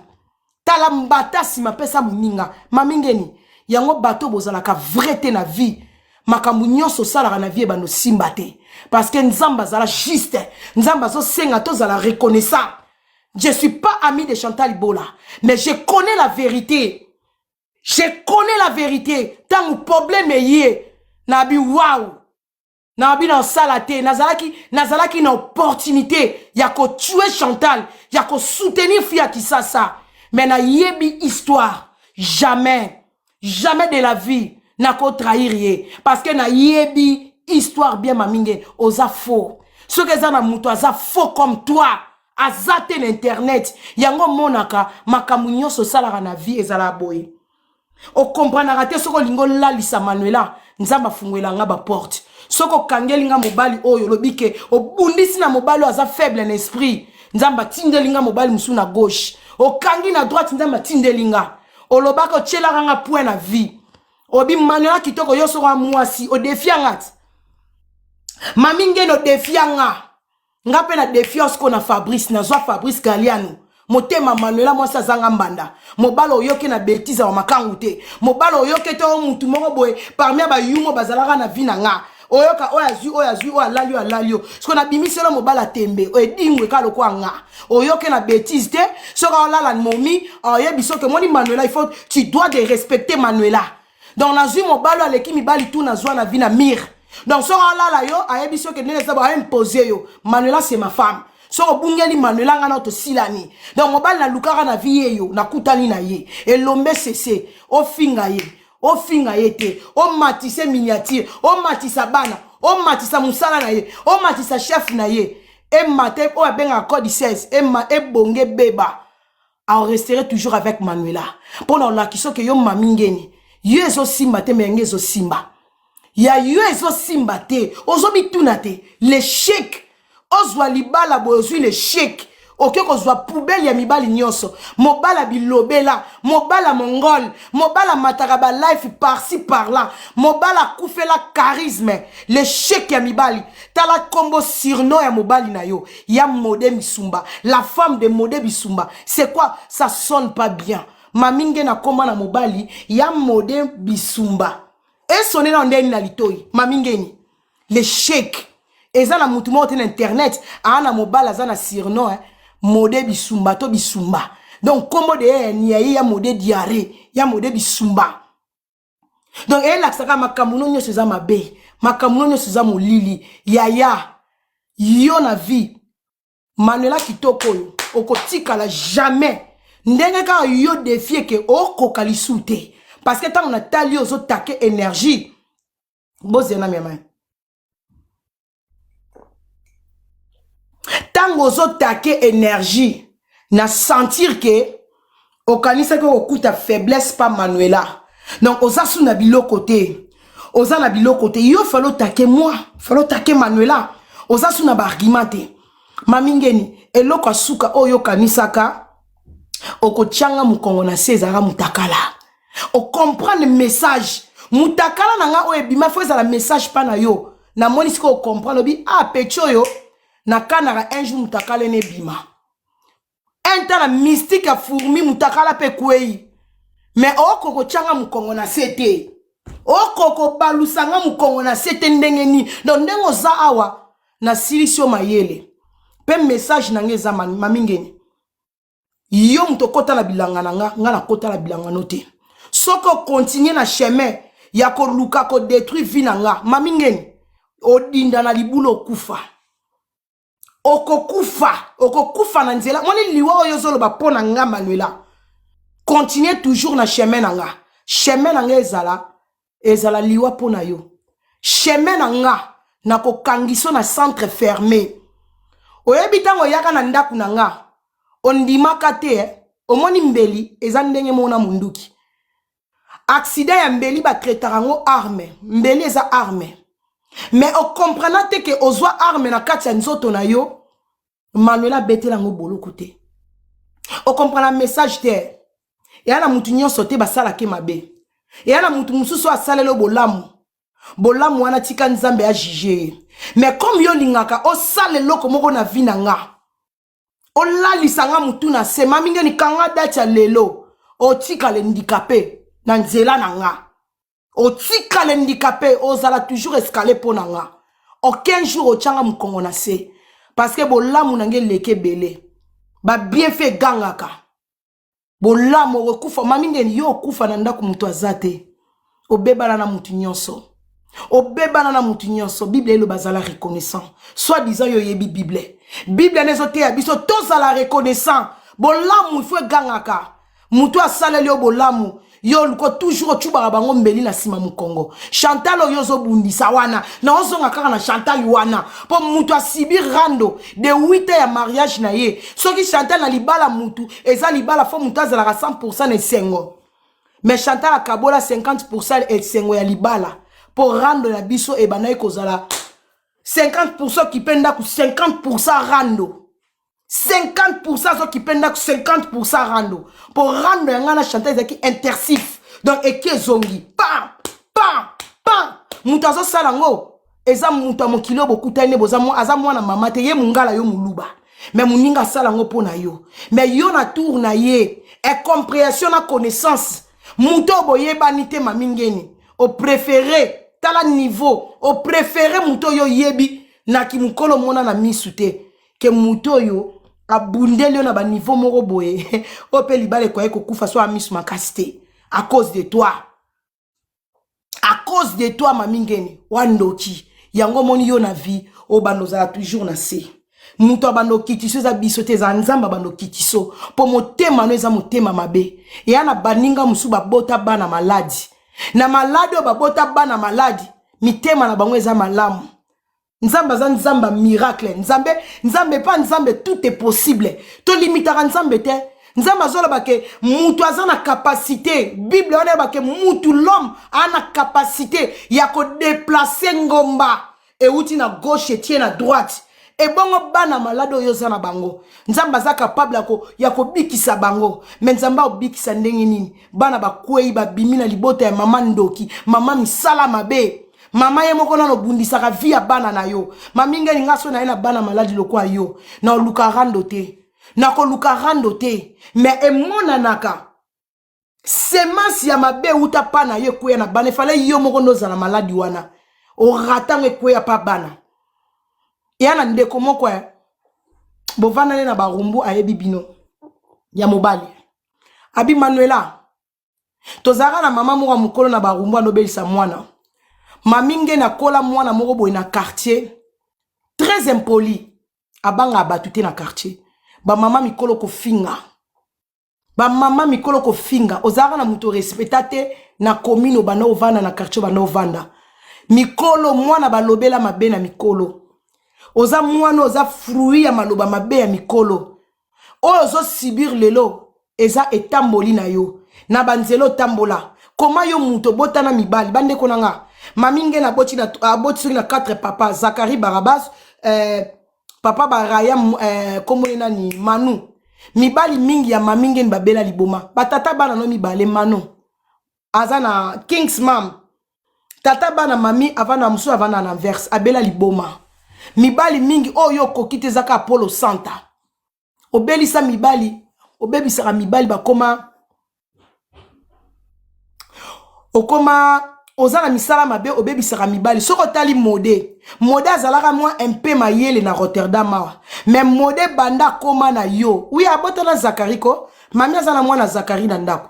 tala mbata sima pesa muninga mamingeni yango bato bozala ka vrai na vie makambu nyonso sala na vie bano simbate parce que nzamba zala juste nzamba zo senga to zala reconnaissant. Je suis pas ami de Chantal Ibola mais je connais la vérité. Je connais la vérité. Tant problème est nabi waouh nabi na salate nazalaki na opportunité ya ko tuer Chantal ya ko soutenir Fia Kisasa mais na yebi histoire jamais de la vie na ko trahir ye parce que na yebi histoire bien maminge oza faux ce que za na muto aza faux comme toi azate l'internet yango monaka makambu nyonso salaka na vie ezala boye o comprendre te soko lingo lalisa Manuela nzamba fungwela nga ba porte soko kangelinga mobali oyo lobike obundisi na mobali aza faible en esprit nzamba tindelinga mobali musu na gauche o kangi na droite nzamba tindelinga o lobaka tchelaka nga point na vie obi Manuela kitoko yo soko mwasi o defiangat mamingeno defianga nga pe na défiance ko na Fabrice na zwa Fabrice Galiano motema Manuela mwasi azanga mbanda mobalo oyoke na bêtise wa makangu te mobalo oyoke te o mutu moko boye parmi ba yumo bazalaka na vie na nga oyoka oyazu alalio siko na bimiselo mobala tembe o edingwe ka lokwa nga oyoke na bêtise te soko olala momi oyebiso ke moni Manuela il faut tu dois de respecter Manuela donc na zui mobalo aleki mibali tout na zwa na vie na mire donc soko olala yo ayebiso ke nene sabo a imposer yo Manuela c'est ma femme so bungeli Manuela ngana to silani donc mobali na lukaka na vie yo na kutani na ye elombe cesse o finga ye te o matisse miniature o matissa bana o matissa musala na ye o matissa chef na ye e mate o abenga code 16 e bonge beba a resterait toujours avec Manuela pendant la kiso ke yo mamingeni yo ezo simba te menge ezo simba ya yo ezo simba te ozo bituna te l'échec ozwa libala bozwi l'échec oke kozwa poubelle ya mibali nyonso mobala bilobela mobala mongol mobala matakaba life par-ci par-là mobala kufela charisme l'échec ya mibali tala kombo surnom ya mobali na yo ya Modé Bisumba la femme de Modé Bisumba c'est quoi ça sonne pas bien maminge na komba na mobali ya Modé Bisumba et sonner na ndeni na litoi mamingeni l'échec eza na mutu mo na internet ana mobala za na surnom Modé Bisumba to Bisumba donc kombo de ni ya Modé diarrhée ya Modé Bisumba donc elle aksaka makamuno nyonso za mabe makamuno nyonso za molili yaya yo na vie Manuela kitoko yo okotika la jamais ndenge ka yo défier que okoka lisute parce que tant on a tali ozo take énergie bozena mema tango ozo take énergie na sentir que okanisa que okuta faiblesse pas Manuela donc oza sou na biloko te oza na biloko te yo falo take moi falo take Manuela oza sou na ba argument te mamingeni eloko asuka oyo kanisaka okochanga mukongo na César mutakala o comprendre le message mutakala nanga o ebima faut ça la message pa na yo na moni siko comprendre bi pecho yo na kanara un jour mutakala ne bima un temps la mystique a fourmi mutakala pe kwei mais okoko changa mukongo na sete okoko balusanga mukongo na sete ndengeni donc ndengo za awa na silisio mayele pe message na ngeza mamingeni yo mutokota la bilanga nanga nga na kota la bilanga note soko continue na chemin ya ko luka ko détruire vinanga mamingeni odinda na libulo kufa okokufa na nzela moni liwa oyo zoloba pona nga Manuela continue toujours na chemin nanga ezala liwa pona yo chemin na nga na ko kangiso na centre fermé oyebi tango yaka na ndaku na nga ondimaka te omoni mbeli eza ndenge mona munduki accident ya mbeli batretaka ngo arme mbeli eza arme mais o comprendre te ke ozwa arme na kati ya nzoto na yo Manuela betela ngo boloko te o comprendre message te ya na mutu nyonso te basala ke mabe ya na mutu mususu asalelo bolamu wana tika nzambe ya juger mais comme yo lingaka o salelo komoko na vie na nga o lalisa nga mutu na se maminge ni kanga dati ya lelo o tika le handicapé na nzela na nga o tika le handicapé o zala toujours escalé po na nga aucun jour o tchanga mukongo na se parce que bolamu nange leke bele ba bien fait gangaka bolamu okufa maminge ni yo okufa na ndako mutu azate obebana na mutu nyonso obebana na mutu nyonso Bible elo bazala reconnaissant soit disant yo yebi Bible nezote ya biso tous à la reconnaissant bolamu faut gangaka mutu asaleli yo bolamu yo luko toujours chuba bango mbeli na sima mukongo Chantal oyozo bundisa wana na ozonga kaka na Chantal wana po mutu asibir rando de 8 ans ya mariage na ye soki Chantal na libala mutu eza libala fo mutu azalaka 100% na esengo mais Chantal akabola 50% esengo ya libala pour rando na biso e banayi kozala 50% qui penda ku 50% rando 50% so qui penda ku 50% rando pour rando yanga na Chantal ezaki intersif donc ekezongi pa mutu azo salango eza mutu amokilo bokutane bozamo aza mwana mama te ye mungala yo muluba mais muninga salango pona yo mais yo na tour na ye e compréhension na connaissance mutu boyebani te mamingeni au préféré tala niveau au préféré muto yo yebi na ki mukolo mona na misute ke muto yo abundeli na ba niveau moko boye ope libale kwa eko kufa so amisu makasite à cause de toi mamingeni wandoki yango moni yo na vie o banozala toujours na se muto abanoki tiso za bisote za nzamba banoki tiso po motema no eza motema mabe ya na baninga musuba bota bana maladi na maladi o babota bana maladi mitema na bango eza malamu nzamba za nzamba miracle nzambe pa nzambe tout est possible to limitaka nzambe te nzamba zola bake mutu azana capacité bible on bake mutu l'homme ana capacité ya ko déplacer ngomba e uti na gauche et na droite e bongo bana malade oyo zana bango nzamba za capable ya ko bikisa bango mais nzamba obikisa ndenge nini bana bakwei babimi na libota ya mama ndoki mama misala mabe mama ye moko na bundisaka via bana na yo maminga ngaso na ena bana malade lokwa yo na luka rando te na ko luka rando te mais emona naka semence ya mabe uta pana ye kwe na bana fale yo moko ndo zana maladi wana o ratangwe kwe ya pa bana yana ndeko moko ya bovana na barumbu ayebi bino ya mobali abi Manuela tozara na mama moko mukolo na barumbu anobelisa mwana maminge na kola mwana moko boy na quartier très impoli abanga abatute na quartier ba mama mikolo ko finga ozara na muto respectate na commune bana ovanda na quartier bana ovanda mikolo mwana balobela mabe na mikolo oza mwana oza fruit ya maloba mabe ya mikolo ozo sibir lelo eza etamboli na yo na banzelo tambola koma yo muto botana mibali bande konanga maminge na boti na 4 papa Zakari Barabas papa Baraya komo nani Manu mibali mingi ya maminge babela liboma batata bana no mibale Manu azana King's mam tata bana mami avana musu avana na verse abela liboma mibali mingi oyo kokite zaka Apollo Santa obelisa mibali obebisaka mibali bakoma okoma ozana misala mabe obebisaka mibali soko tali mode azalaka mwa mpe mayele na Rotterdam awa mais mode banda koma na yo oui abota na Zakari ko mami azana mwana Zakari na ndako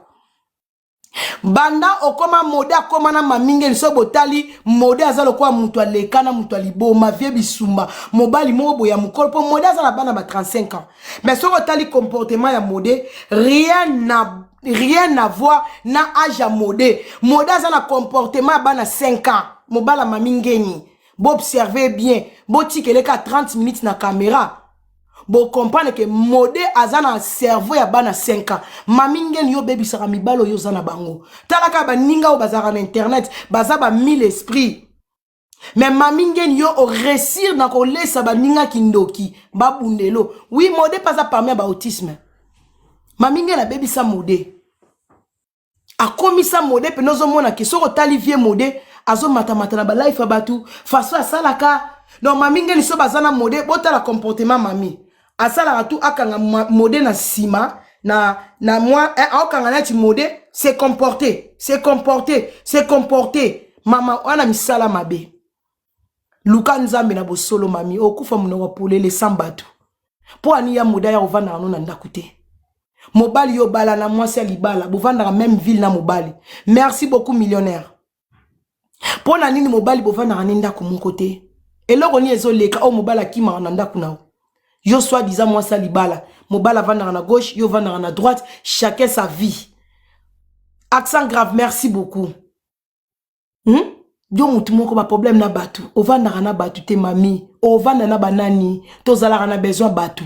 banda okoma mode akoma na maminge so botali mode azalo kwa mutu alekana mutu aliboma vie bisumba mobali mobo ya mukolo po mode azala bana ba 35 ans mais soko tali comportement ya mode rien à voir na âge à mode azana comportement bana 5 ans mobala mami ngeni bo observer bien bo tikeleka 30 minutes na caméra bo comprendre que mode azana cerveau ya bana 5 ans mami ngeni yo bebisaka mibalo yo zana bango talaka baninga o bazaka na internet bazaba 1000 esprits mais mami ngeni yo o réussir na ko lesa baninga kindoki babundelo oui mode pas à parmi ba autisme mami ngeni bebisa mode akomisa mode pe nozo mona ke soko tali vie mode azo matamata na ba life abatu faso asalaka non mami ngeni so bazana mode bota la comportement mami asala tout akanga mode na sima na moi akanga na ti mode c'est comporter mama wana misala mabe luka nzambe na bosolo mami okufa munoko polele sambatu po ani ya mode ya ovanda na ndako te mobali yo bala na mwasi ya libala bovanda na même ville na mobali merci beaucoup millionnaire po na nini mobali bovanda na ndako moko te eloko ni ezoleka o mobala kima na ndako nao yo soit disant moi ça libala mobala vanda na gauche yo vanda na droite chacun sa vie accent grave merci beaucoup yo mutu moko ba problème na batu o vanda na batu te mami o vanda na banani to zala na besoin batu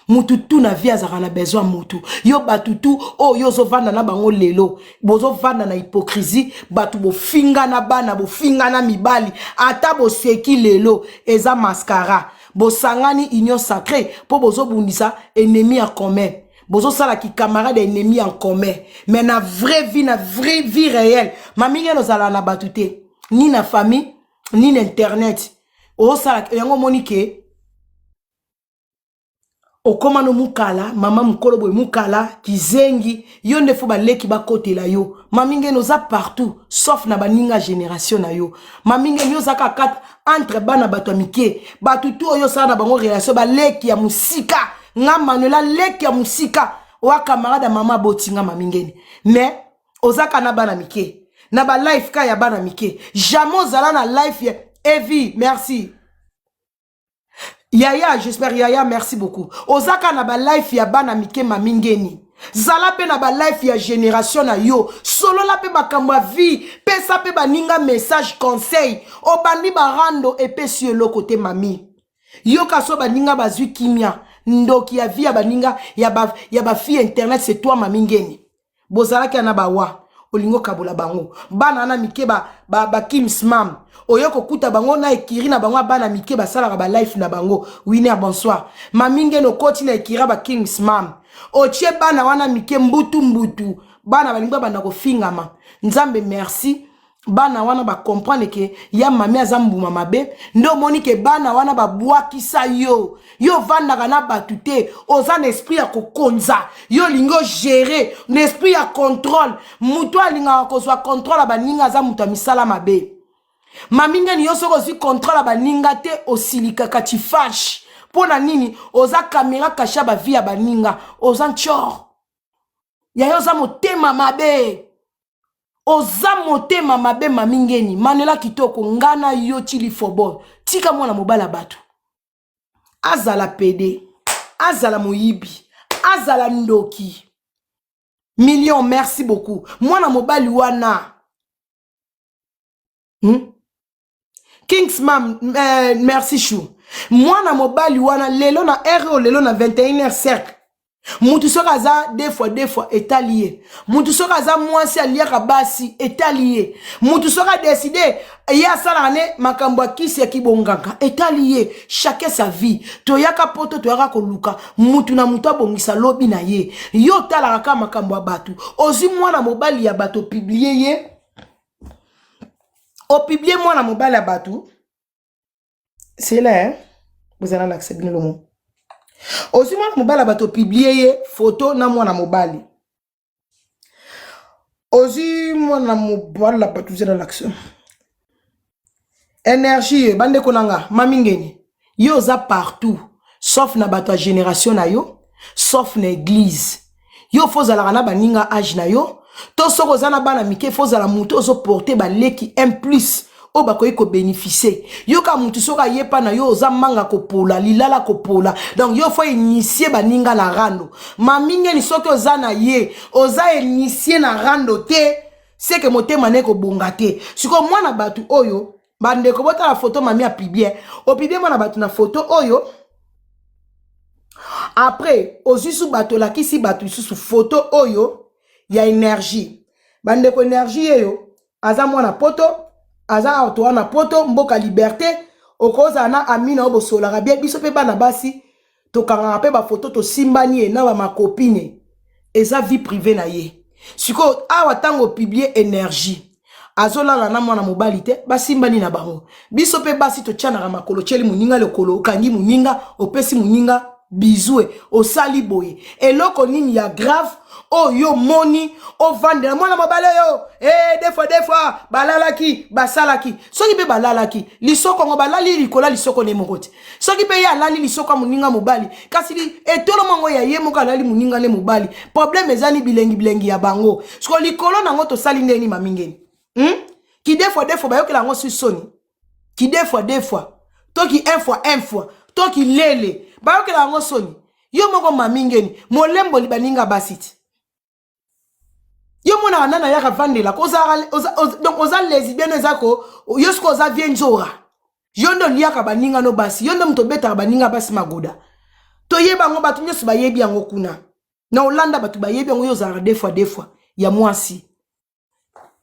mutu tu na vie azaka na besoin mutu yo batu tu o yo zo vanda na bango lelo bozo vanda na hypocrisie batu bo finga na bana bo finga na mibali ata bo seki lelo eza mascara bosangani union sacrée pour bozo bundisa ennemi en commun bozo sala ki camarade ennemi en commun mais na vraie vie réelle mami ngeno zala na batute ni na famille ni na internet o sala yango monike o komano mukala mama mukolo boy mukala kizengi yo nde fo ba leki ba kotela yo mami ngeno za partout sauf na baninga génération na yo mami ngeno zaka kat entre bana bato amike batu tu oyo sala na bango relation ba leki ya musika nga manuela leki ya musika wa camarade mama botinga mami ngeni mais ozaka na bana mike na ba life ka ya bana mike jamais zala na life ya Evi merci Yaya j'espère Yaya merci beaucoup ozaka na ba life ya bana mike mami ngeni zala pe na ba life ya génération na yo solo la pe makambo ya vie pesa pe baninga message conseil o bandi barando epesi yo loko te mami yo kaso baninga bazwi kimia ndoki ya vie ya baninga ya ba fille internet c'est toi mami ngeni bozala ke na bawa olingo kabola bango bana na mike ba Kim's mam oyoko kuta bango na ekiri na bango bana mike ba sala ba life na bango winner bonsoir mami ngeni okoti na ekira ba Kim's mam ochie bana wana mike mbutu bana balingwa bana ko fingama nzambe merci bana wana ba comprendre que ya mami azambuma mabe ndo moni ke bana wana ba bwakisa yo vanda na batute oza na esprit ya kokonza yo lingo gérer l'esprit ya contrôle mutu alinga ko soit contrôle ba ninga za mutu misala mabe mami ngeni yo soko zi contrôle ba ninga te osilika kati fâche pona nini oza caméra kasha ba vie ya baninga oza nchor ya yo za motema mabe oza motema mabe mami ngeni manela kitoko ngana yo chili fobo tika mwana mobala batu azala pede azala moyibi azala ndoki million merci beaucoup mwana mobali wana King's mam merci chou mwana mobali wana lelo na RO lelo na 21h cercle mutu soka za deux fois étalier mutu soka za mwasi aliaka basi étalier mutu soka décider ya sala ne makambo akisi ya kibonganga étalier chacun sa vie toyaka poto toyaka koluka mutu na mutu abongisa lobi na ye yo tala ka makambo ya batu ozi mwana mobali ya bato publier ye o publier mwana mobali ya batu c'est là hein vous allez l'accepter le mot aussi mwana mobali bato publier photo na mwana mobali aussi mwana mobali bato zela l'action énergie bande konanga mami ngeni yo za partout sauf na bato ya génération na yo sauf na église yo fozala na baninga âge na yo to soko za na bana mike fozala muto ozo porter ba leki M+ o bakoyi ko bénéficier yo ka mutu soka yepa na yo oza manga kopola lilala kopola donc yo faut initier baninga na rando mami ngeni soki oza na ye oza initier na rando te c'est que motema ne ko bonga te siko mwana batu oyo bande ko bota la photo mami a publié o publié mona batu na photo oyo après ozusu bato la kisi batu sous photo oyo ya énergie bande ko énergie eyo aza mwana poto aza auto na poto mboka liberté okoza na amina obosola bien biso pe bana basi to kanga pe ba photo to simbani na ba ma copine eza vie privée na ye siko awa tango publier énergie azolala na mwana mobali te basimbani na bango biso pe basi to tchanaka makolo cheli muninga lokolo okangi muninga opesi muninga bizue osali boye eloko nini ya grave oyo moni ovandela mwana mobali yo des fois balalaki basalaki soki pe balalaki lisoko ngo balali likola lisoko ne mokoti soki pe ya lali lisoko muninga mobali kasi etolo mango ya ye moka lali muninga le mobali problème ezali bilengi ya bango siko likolo nango to sali ndeni mamingeni qui des fois bayokela ngo soni qui des fois to ki un fois to ki lele bayokela ngo soni yo moko mamingeni molembo libaninga basiti yo mona nana ya kavandela donc oza lesbienne ezako yo sko oza vienjora yo ndo liaka baninga no basi yo ndo mto beta baninga basi magoda to yeba ngo batu nyoso bayebi yango kuna na Olanda batu bayebi yango yo za des fois ya mwasi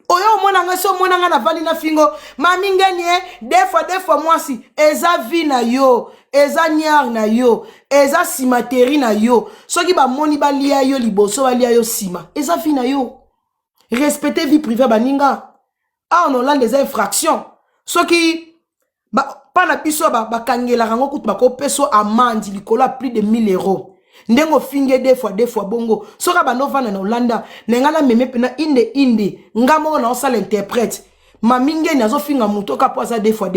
oyo mona nga so mona nga na vali na fingo mamingeni des fois mwasi eza vi na yo eza nyar na yo eza simateri na yo soki ba moni balia yo liboso balia yo sima eza vi na yo respecter vie privée baninga en Hollande eza infraction soki pa na biso bakangela rango kutu bakopeso amandi likolo plus de 1000 €. Ndengo finge des fois bongo soka banovana na Hollanda nengana meme pena inde ngamo na osa l'interprète maminge nazo finga mutoka poza des fois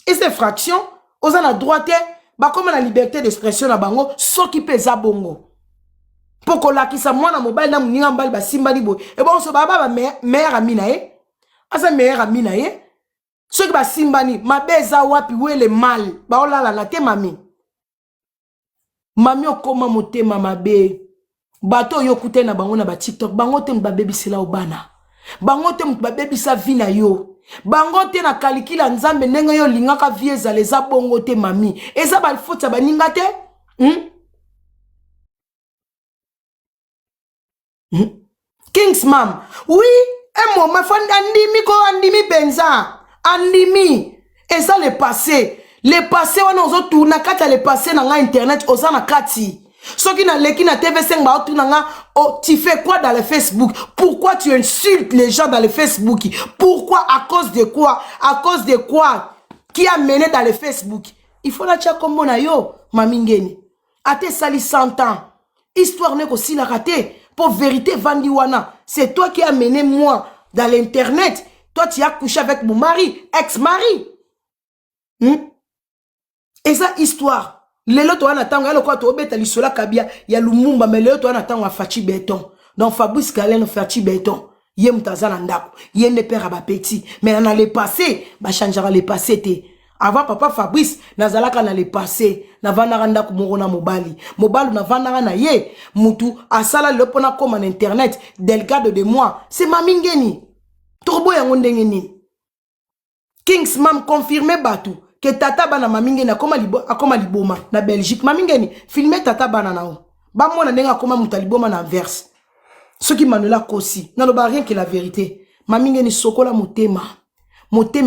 et ces fractions oza na droite ba comme la liberté d'expression na bango soki peza bongo poko lakisa mwana mobile na muninga mbali basimba libo e bon so baba meilleur ami na ye asa meilleur ami na ye soki basimbani mabeza wapi wele mal ba olala na te mami mami okoma motema mabe bato yo kute na bango na ba TikTok bango te mbabebisela obana bango te mbabebisa vina yo bango te na kalikila nzambe ndenge yo lingaka vie ezala eza bongo te mami eza balifota baninga te King's mam oui un moment fanda andimi benza andimi eza le passé wana ozo tourna kata le passé na nga internet oza na kati soki na leki na TV5 ba tourna nga oh, tu fais quoi dans le Facebook? Pourquoi tu insultes les gens dans le Facebook? Pourquoi? À cause de quoi qui a mené dans le Facebook? Il faut la tia kombo na yo mamingeni ate sali 100 ans histoire ne ko si la raté pour vérité vandiwana c'est toi qui a mené moi dans l'internet. Toi tu as couché avec mon mari ex-mari et ça histoire lelo to ana tango yalo kwa to obeta lisola kabia ya Lumumba mais lelo to ana tango a Fachi Béton donc Fabrice Kaleno Fachi Béton ye mutazana ndako ye ne père ba petit mais on a le passé ba changera le passé te avant papa Fabrice nazalaka na le passé na vanaka ndako mongona mobali na vanaka na ye mutu asala le pona comme en internet delgado de moi c'est mamingeni turbo yango ndenge nini King's mam confirmé batu que tata bana mamingeni akoma liboma na Belgique mamingeni filmer tata bana nao ba mona ndenga akoma mutaliboma na verse ce qui Manuela kosi na lo ba rien que la vérité mamingeni sokola motema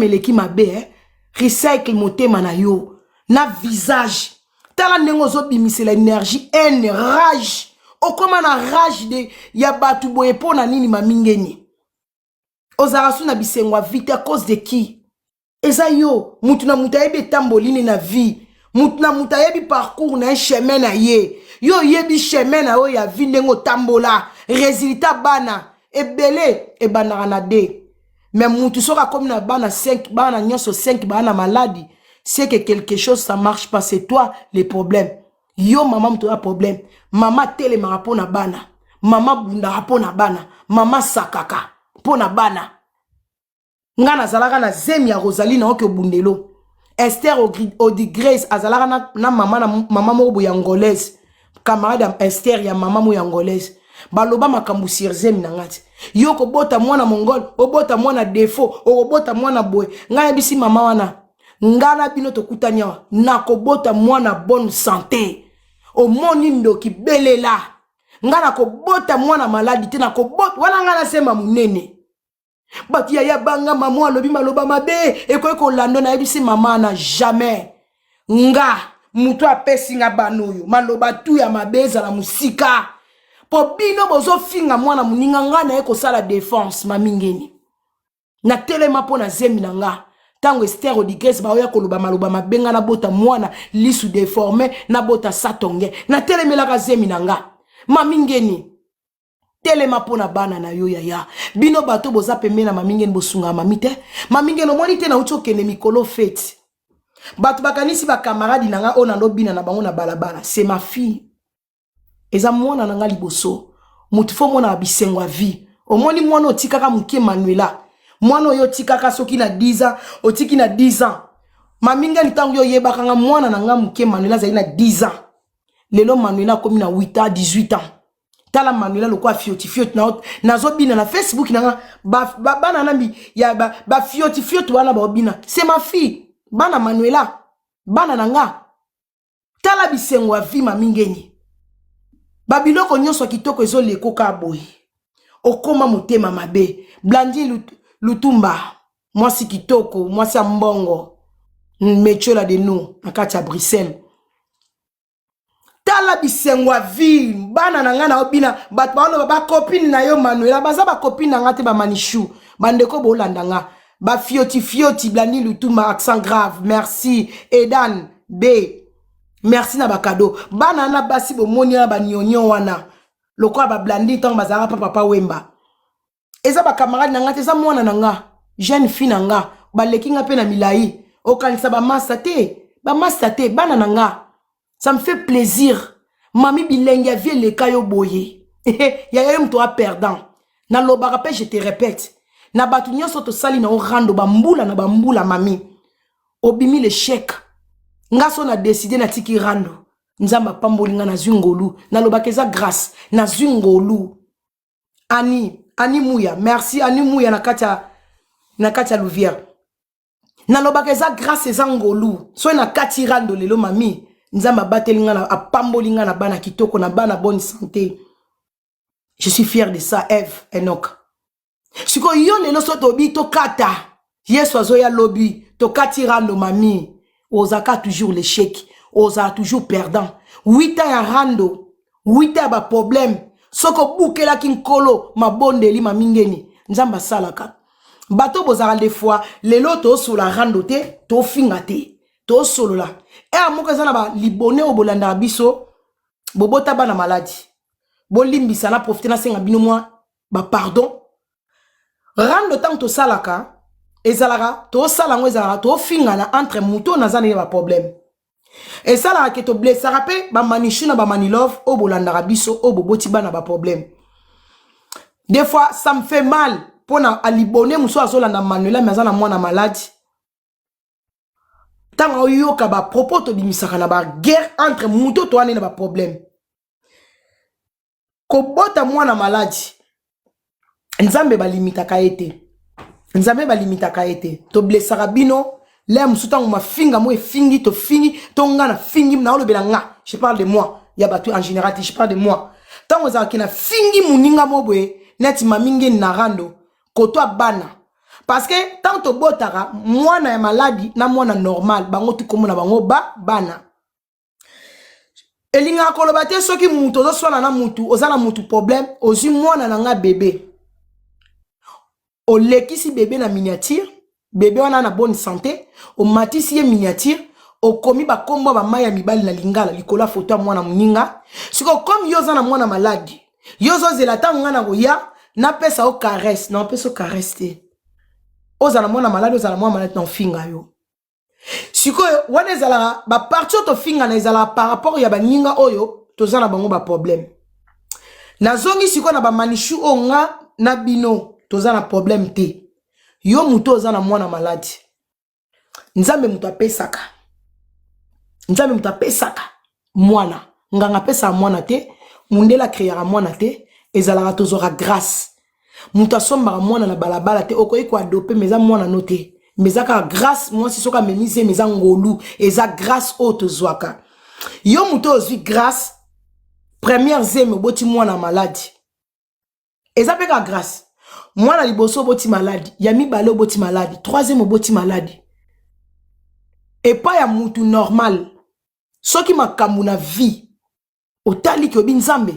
eleki mabe recycle motema na yo na visage tala ndengo zo bimisela énergie haine rage okoma na rage de ya batu boye pona nini mamingeni ozarasu na bisengwa vite à cause de qui? Eza yo, mutu na mutayebi tambolini na vie. Mutu na mutayebi parcours na chemin na ye. Yo yebi chemin na yo ya vie ndengo tambola. Résultat bana. Ebele, e banara na de. Mais mutu soka comme na bana 5, bana nyonso 5, bana maladie. C'est que quelque chose ça marche pas, c'est toi les problèmes. Yo maman mutu a problème. Mama tele marapo na bana. Mama bunda rapo na bana. Mama sakaka. Pona bana. Ngana zalaka na zemi ya Rosalie na oke bundelo. Esther Odigrace azalaka na mama moko ya angolaise. Camarade Esther ya mama mo ya angolaise. baloba makambu sirzemi na ngati yo ko bota mwana mongol obota mwana défaut obota mwana boy ngaya bisi mama wana ngana bino to kutanya na ko bota mwana bonne santé o moni ndoki belela ngana ko bota mwana maladi te na ko bota wana ngana sema munene batia ya banga mama alobi maloba mabe eko ko lando na bisi mama na jamais nga muto apesi nga banoyo maloba tu ya mabeza la musika po bino bozo finga mwana muninga nga na eko sala défense mamingeni na telema po na zemi na nga tango Esther Odigres ba oya koloba maloba mabenga na bota mwana lisu déformé na bota satonge na telemela ka zemi na nga mamingeni telema po na bana na yo ya bino bato boza pembe na mamingeni bosunga mamite mamingeni omoni te na uchokene mikolo fete bato bakanisi ba camarade na nga ona lobina na bango na balabala c'est ma fille eza mwana na nga liboso mutu fo mona bisengo vie omoni mwana otikaka muke Manuela mwana oyo tikaka soki na 10 ans otiki na 10 ans maminga litango yo yebaka nga mwana na nga muke Manuela zali na 10 ans lelo Manuela komi na 8 ans 18 ans tala Manuela lokwa fioti na zobina na Facebook na nga bana nambi ya ba fioti wana ba obina c'est ma fille bana Manuela bana na nga tala bisengo vie mamingeni babiloko nyonso kitoko ezoleko ka boy okoma motema mabe Blandi Lutumba mwasi kitoko mwasi mbongo mechola de nous akati ya Bruxelles tala bisengo vie bana na nga na obina bat ba copine na yo Manuela baza ba copine na nga te ba manishu bandeko bolanda nga ba fioti Blandi Lutumba accent grave merci Edan B merci na bakado bana na basi bo moni na ba nyonyo wana lokwa ba Blandi tang bazara papa wemba eza ba camarade na nga te za mwana na nga jeune fille na nga ba lekinga pe na milai okanisa ba massa te bana na nga ça me fait plaisir mami bilenga vie le kayo boye ya mto a perdant na lobaka pe je te répète na batu nyonso to sali na orando ba mbula mami obimi le chèque nga so na décidé na tiki rando nzamba pambolinga na zungolu na lobaka eza grâce na zungolu Ani Mouya merci Ani Mouya na katia Louvière na lobaka eza grâce eza ngolu so na kati rando lelo mami nzamba batelinga na apambolinga na bana kitoko na bana bonne santé je suis fier de ça Eve Enoch siko yo lelo so tobi to kata yeso azoya lobby to kati rando mami ozaka toujours l'échec oza toujours perdant 8 ans ya rando 8 ans ba problème soko bukela kinkolo mabondeli mamingeni nzamba salaka bato bozara des fois lelo to sur la rando te to fingate to solo la amoka zana ba libone obolanda biso bobota bana maladi bolimbisa na profiter na senga bino moi ba pardon rando tant to salaka ezalaka to salango ezalaka to fingana entre muto na zana ba problème et ça là que to blesse rappel ba manishu na ba manilove obolanda biso oboboti bana ba problème des fois ça me fait mal pona alibone muso azolanda Manuela mais azana mwana malade tanga yoka ba propos to bimisaka na ba guerre entre muto to ane na ba problème ko bota mwana malade nzambe ba limita kaete to blessa rabino les musutango ma finga mo fingi to fingi to ngana fingi na olobela nga je parle de moi ya batu en général je parle de moi tango za kina fingi muninga mobwe neti maminge na rando koto bana parce que tant to botara mwana ya maladi na mwana normal bango tu komona bango bana elinga koloba te soki mutu zo swana na mutu ozana mutu problème ozi mwana na nga bébé o lekisi bébé na miniature bébé wana na bonne santé o matisi ye miniature o komi ba kombo ba maya mibali na lingala likola photo mwana muninga siko comme yoza na mwana maladi yozo zela tango na goya na pesa o caresse na pesa o caresse te ozana mwana maladi ozana mwana maladi na finga yo siko wana ezala ba parti to finga na ezala par rapport ya ba ninga oyo tozana bango ba problème na zongi siko na ba manishu onga na bino tozana problème te yo muto ozana mwana maladi nzambe muto apesaka mwana nganga pesa mwana te mundela créera mwana te ezalaka tozora grâce muta somba mwana na balabala te okoyi ko adopter meza mwana noté meza ka grâce moi si soka memise meza ngolu eza grâce auto zwaka yo muto ozwi grâce première zeme boti mwana malade eza pe ka grâce mwana liboso boti malade ya mibale boti malade troisième boti malade et pas ya mutu normal soki makambu na vie otali ki obi nzambe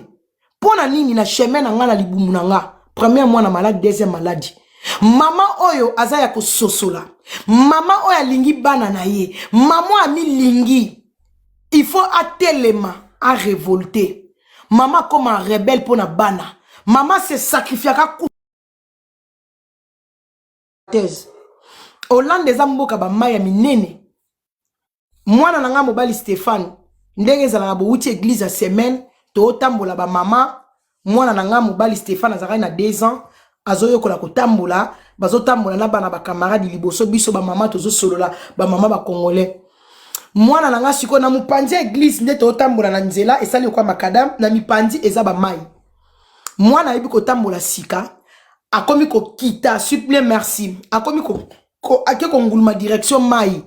pona nini na chemin na nga na libumu na nga première mwana malade deuxième maladie mama oyo azaya ko sosola mama oyo alingi bana na ye mama ami lingi il faut atelema a révolter mama comme un rebelle pona bana mama se sacrifiera thèse Hollande eza mboka ba maya minene mwana na nga mobali Stéphane ndenge za na bouti église à semaine to tambola ba mama mwana na nga mobali Stéphane azaka na 2 ans azoyo kola ko tambola bazo tambola na bana ba camarade liboso biso ba mama tozo solola ba mama ba congolais mwana na nga siko na mupandi église nde to tambola na nzela esali kwa makadam na mipandi eza ba mai mwana yebi ko tambola sika akomi ko kita supplier merci akomi ko ake ko nguluma direction mai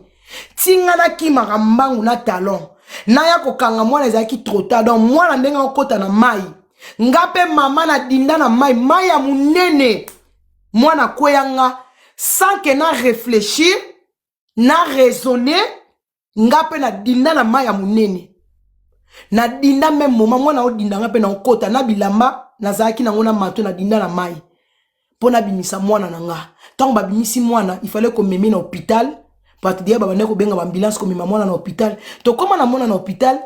tingana ki makambangu na talon na ya ko kanga mwana ezaki trop tard donc mwana ndenga okota na mai ngape mama na dinda na mai ya munene mwana kweyanga sans que na réfléchir na raisonner ngape na dinda na mai ya munene na dinda même moment mwana odinda ngape na okota na bilamba na zaki na ngona mato na dinda na mai pona bimisa mwana na nga tant ba bimisi mwana il fallait qu'on meme na hôpital parce que baba ndeko benga ambulance comme mwana na hôpital to koma na mwana na hôpital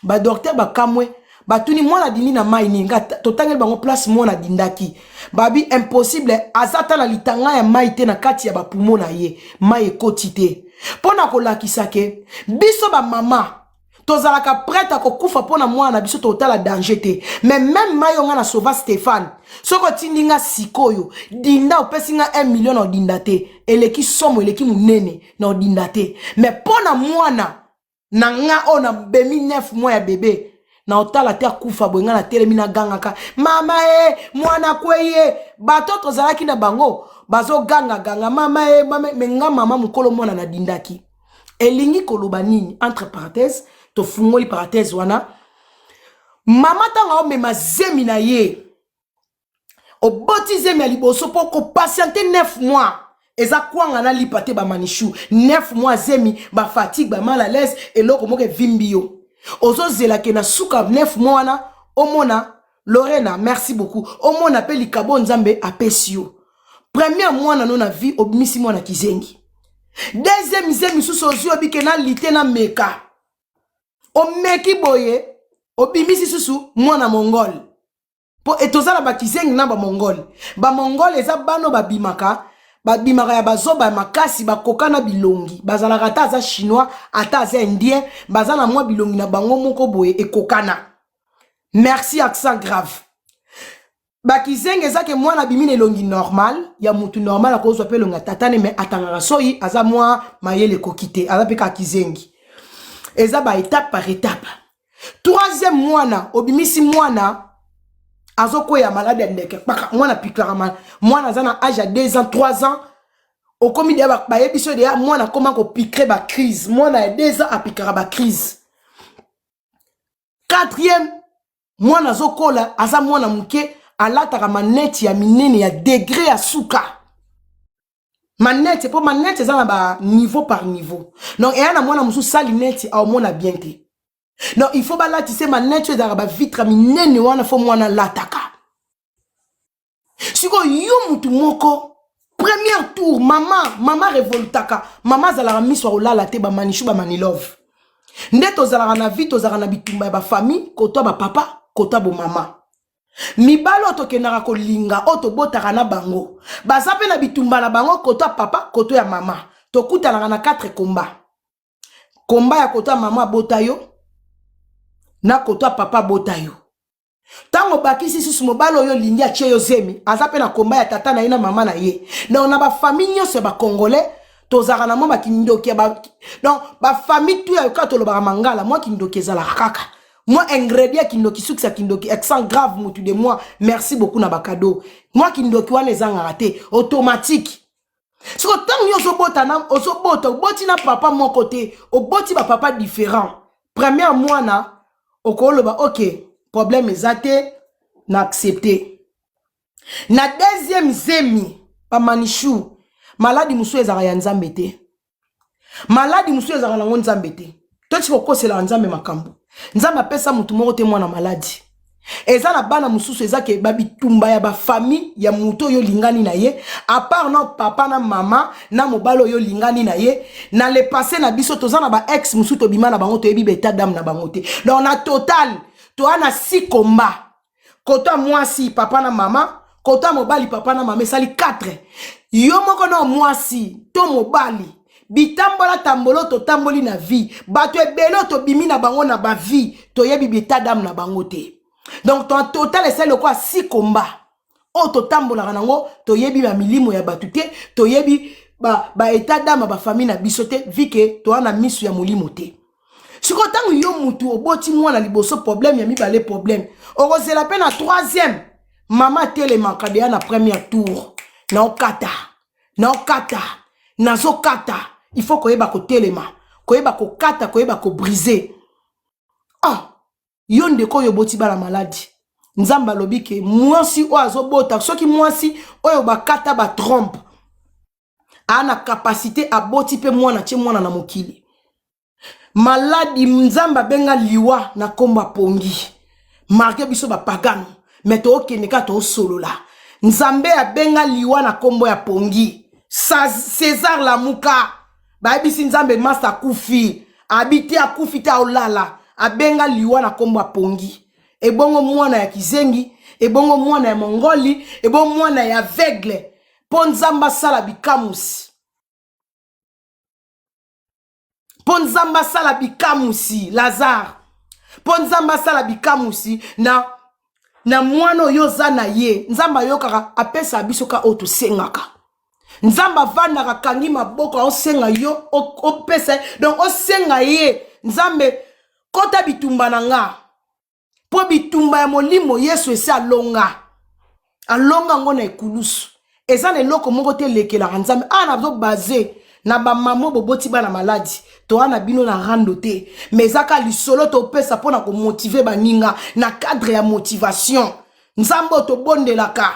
ba docteur ba kamwe ba tuni mwana dini na mai ninga to tangel bango place mwana dindaki babi impossible azata na litanga ya mai te na kati ya ba poumon na ye mai ekotite pona ko lakisa ke biso ba mama tozalaka prête ko kufa pona mwana biso to tala danger te mais même mayo nga na sauva Stéphane soko tindinga sikoyo dinda opesinga 1 million na dinda te eleki somo eleki munene na dinda te mais pona mwana na nga ona bemi 9 mois ya bébé na otala te kufa boyenga na telemi na gangaka mama mwana kweye bato tozalaki na bango bazo ganga mama menga mama mukolo mwana na dindaki elingi koloba nini entre parenthèses to fungoli parenthèse wana mama tanga o mema zemi na ye o boti zemi ya liboso po ko patienter 9 mois eza kwanga na lipate ba manishu 9 mois zemi ba fatigue ba mal à l'aise eloko moke vimbio ozo zela ke na suka 9 mois na omona Lorena merci beaucoup omona pe likabo nzambe apesio premier mois na na vie obimisi mois na kizengi deuxième zemi suso ozio bike na lité na meka o meki boye obimisi susu mwana mongol po etozala ba kizengi na ba mongol eza bano babimaka ya bazoba makasi bakoka na bilongi bazala ata za chinois ata za indien bazala mwa bilongi na bango moko boye ekokana merci accent grave ba kizengi ezake mwana bimine longi normal ya mutu normal akozwa pe longa tatane mais atangaka soyi aza mwa mayele kokite aza pe ka kizengi eza ba étape par étape troisième mwana obimisi mwana azoko ya malade ndeke paka mwana piklara mwana zana âge à 2 ans 3 ans okomi de ba yebiso de mwana koma ko pikre ba crise mwana ya 2 ans apikara ba crise quatrième mwana zokola aza mwana muke alataka maneti ya minene ya degré ya suka manette pour manette ça ba niveau par niveau donc et na mwana musu sali net au mona bien te donc il faut ba là tu sais manette za ba vitre minene wana fo mwana lataka siko yo mutu moko premier tour mama révoltaka mama za la miswa olala te ba manishu ba manilove ndeto za la na vie to za na bitumba ba famille koto ba papa koto ba mama mibalo to kenaka ko linga oto botaka na bango bazape na bitumba na bango koto papa koto ya mama to kutana na 4 komba ya koto ya mama botayo na koto ya papa botayo tango bakisi susu mobalo yo lingi ache yo zemi azape na komba ya tata na ina mama na ye na ona ba famille nyose ba congolais to zaka na mama kindoki ba donc ba famille tu ya kato lo ba mangala moi kindoki ezala kaka Moi, ingrédient kindoki, sucre kindoki, accent grave, moutou de moi. Merci beaucoup na bakado. Moi, kindoki, wane zang raté. Automatique. Si vous avez boti na papa mon côté, au boti ba papa différent. Première mois na, au ba ok, problème est na accepté. Na deuxième zemi, pa manichou, maladi musu ezara ya nzambe te. Maladi musu ezara na nzambe te. Toi tu faut c'est la nzambe makambo. Nzambe apesa mutu moko te mwana maladi. Eza na bana mususu eza ke babitumba ya ba famille ya muto yo lingani na ye, à part no papa na mama na mobalo yo lingani na ye, na le passé na biso toza na ba ex mususu to bima na bango to yebi beta dame na bango te. Donc na total to ana 6 combats. Kota mwasi papa na mama, kota mobali papa na mama sali 4. Yo moko no mwasi to mobali bitambola tambolo to tamboli na vie, bato ebelo to bimi na bango na ba vie, to yebi beta dame na bango te. Donc ton total est le quoi 6 combats. O to tambola ranango, to yebi ba milimo ya batute, to yebi ba état d'âme ba famille na bisote, vi que to ana misu ya molimo te. Si ko tangu yo mutu oboti mwana liboso problème ya mi balé problème. O c'est la peine à 3e. Maman tele mankadea na premier tour. Na okata. Na okata. Na zo kata. Il faut ko yeba ko telema. Ko yeba ko kata, ko yeba ko briser. Ah. Yonde ko yoboti ba la maladie. Nzamba lobike mwasi o azobota soki mwasi oyo bakata ba trompe. Ana capacité à boti pe mwana che mwana na mokili. Maladi nzamba benga liwa na komba pongi. Marke biso ba pagano. Meto okeneka to solola. Nzambe a benga liwa na kombo ya pongi. César la muka. Ba ebisi nzambe masta kufi. Habité a kufi ta olala. Abenga liwa na kombo ya pongi. Ebongo mwana ya kizengi, ebongo mwana ya mongoli, ebongo mwana ya aveugle. Ponzamba sala bikamusi. Ponzamba sala bikamusi, Lazare. Ponzamba sala bikamusi na mwano yoza na ye. Nzamba yokaka apesa abisoka oto sengaka. Nzamba vanda kangi maboko o senga yo o pesa. Donc o senga ye. Nzambe kota bitumba na nga. Po bitumba ya molimo Yesu esi alonga. Alonga ngona ekulusu. Eza ne loko moko te lekela nzambe. Ana zo basé na ba mamo boboti ba na maladi. To ana bino na rando te. Mais aka lisolo to pesa pona ko motiver baninga na cadre ya motivation. Nzambo to bondelaka.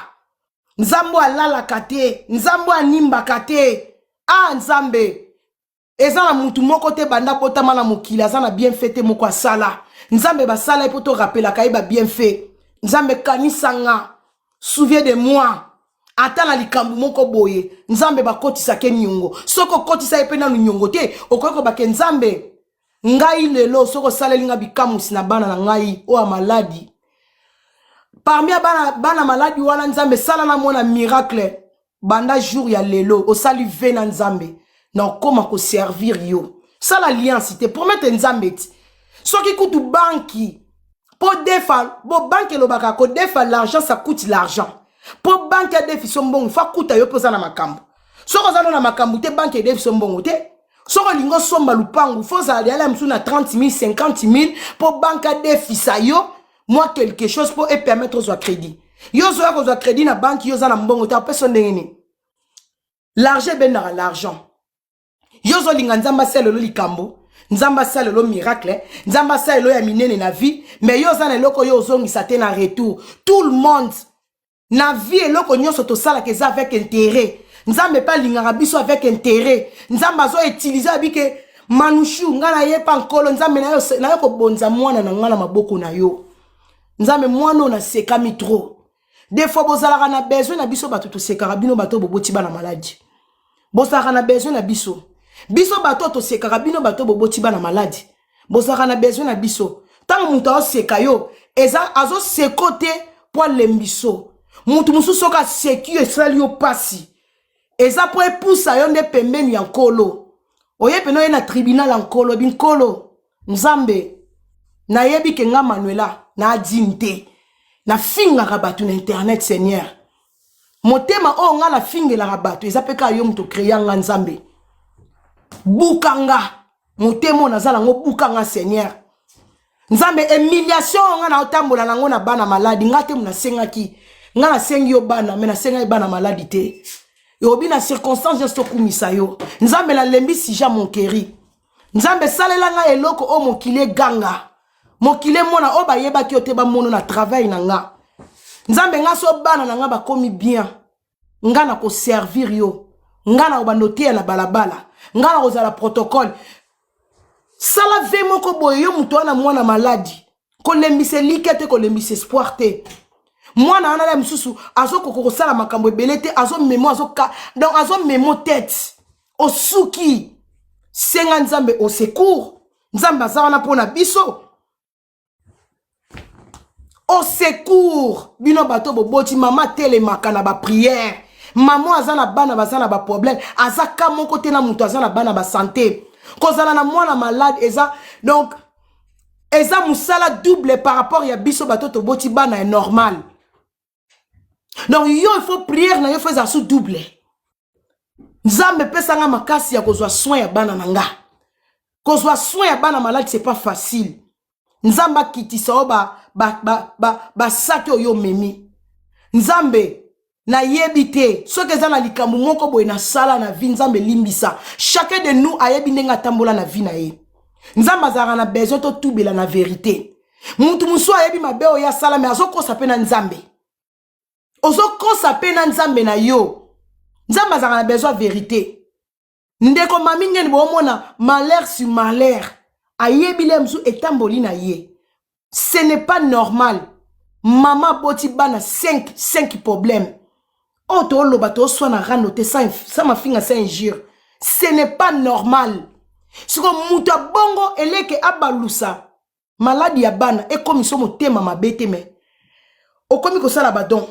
Nzambo alalaka te. Nzambo animbaka te. Ah nzambe. Eza na mutu moko te banda potama na mokili aza na bien fait te moko asala. Nzambe ba sala epo to rappela ka ba bien fait. Nzambe kanisanga. Souviens de moi. Ata na likambu moko boye. Nzambe ba kotisa ke nyongo. Soko kotisa epe na nyongo te. Okoko ba ke nzambe. Ngai lelo soko sala linga bikamusi na bana na ngai o maladi. Parmi bana maladi wana nzambe sala na mona miracle. Banda jour ya lelo o sali vena nzambe. Na koma ko servir yo. Ça l'alliance te promettre nzambe ti. Soki kutu banki. Po defa, bo banki lo baka ko defa l'argent ça coûte l'argent. Po banki defi sombongo fa kuta yo poza na makambo. Soko zalo na makambo te banki defi sombongo te. Soko lingo somba lupangu fo za ala msu na 30 000 50 000 po banka defi sa yo moi quelque chose pour et permettre aux crédit. Yo zo ko crédit na banki yo za na mbongo ta personne ndengeni. L'argent ben na l'argent. Yozo linga nzamba selo lo likambo, nzamba selo lo miracle, nzamba selo ya minene na vie, mais yoza na loko yozo ngisa te na retour. Tout le monde na vie et loko nyonso to sala ke za avec intérêt. Nzambe pa linga biso avec intérêt. Nzamba zo utiliser abike manushu ngana ye pa nkolo nzambe na yo ko bonza mwana na ngana maboko na yo. Nzambe mwana na sekami trop. Des fois bozala na besoin na biso bato to sekara bino bato boboti ba na maladie. Bozala na besoin na biso. Biso bato to sekara bino bato boboti ba na maladie. Bozala na besoin na biso. Tant mutu o sekayo eza azo sekote po lembiso. Mutu mususu ka seki esali yo pasi. Eza po epusa yo nde pembeni ya nkolo. Oye peno ye na tribunal ya nkolo binkolo. Nzambe na yebi ke nga Manuela na adinte. Na finga rabatu na internet Seigneur. Motema o nga la finga la rabatu. Eza peka yo mto kreya nga nzambe. Bukanga. Motemo na zala ngo bukanga Seigneur. Nzambe humiliation nga na otambola nango na bana maladi nga te muna sengaki nga na sengi yo bana me na senga bana maladi te yo bi na circonstance just kumisa yo nzambe la lembi sija mon keri nzambe salela nga eloko o mokile ganga mokile mona o ba yeba ki o te ba mono na travail na nga nzambe nga so bana na nga ba komi bien nga na ko servir yo nga na obanotia na balabala nga na kozala protocole sala ve moko boye yo mutu wana mwana maladi ko lembise likete ko lembise espoir te mwana ana la msusu azo kokoko sala makambo ebele te azo memo azo ka donc azo memo tête osuki senga nzambe au secours nzambe azana pona biso au secours bino bato boboti mama telemaka na ba prière maman azana bana bazana ba problème azaka moko te na mutu azana bana ba santé kozala na mwana malade eza donc eza musala double par rapport ya biso bato to boti bana est normal donc yo il faut prière na yo feza sous double nzambe pesa nga makasi ya kozwa soin ya bana nanga kozwa soin ya bana malade c'est pas facile nzamba kitisa o ba saki oyo memi nzambe na yebite soki eza na likambo moko boye na sala na vie nzambe limbisa chacun de nous ayebi ndenge atambola na vie na ye nzambe azalaka na besoin to tubela na vérité mutu musu ayebi mabe oyo asala me azokosa pe na nzambe ozokosa pe na nzambe na yo nzambe azalaka na besoin vérité ndeko mami ngeni bomona malheur sur malheur ayebi le musu etamboli na ye ce n'est pas normal maman boti bana 5 problèmes oh to loba to so na rano te ça ma finga ça injure ce n'est pas normal siko mutu bongo eleke abalusa maladi ya bana e komi so motema mabete me okomi ko sala badon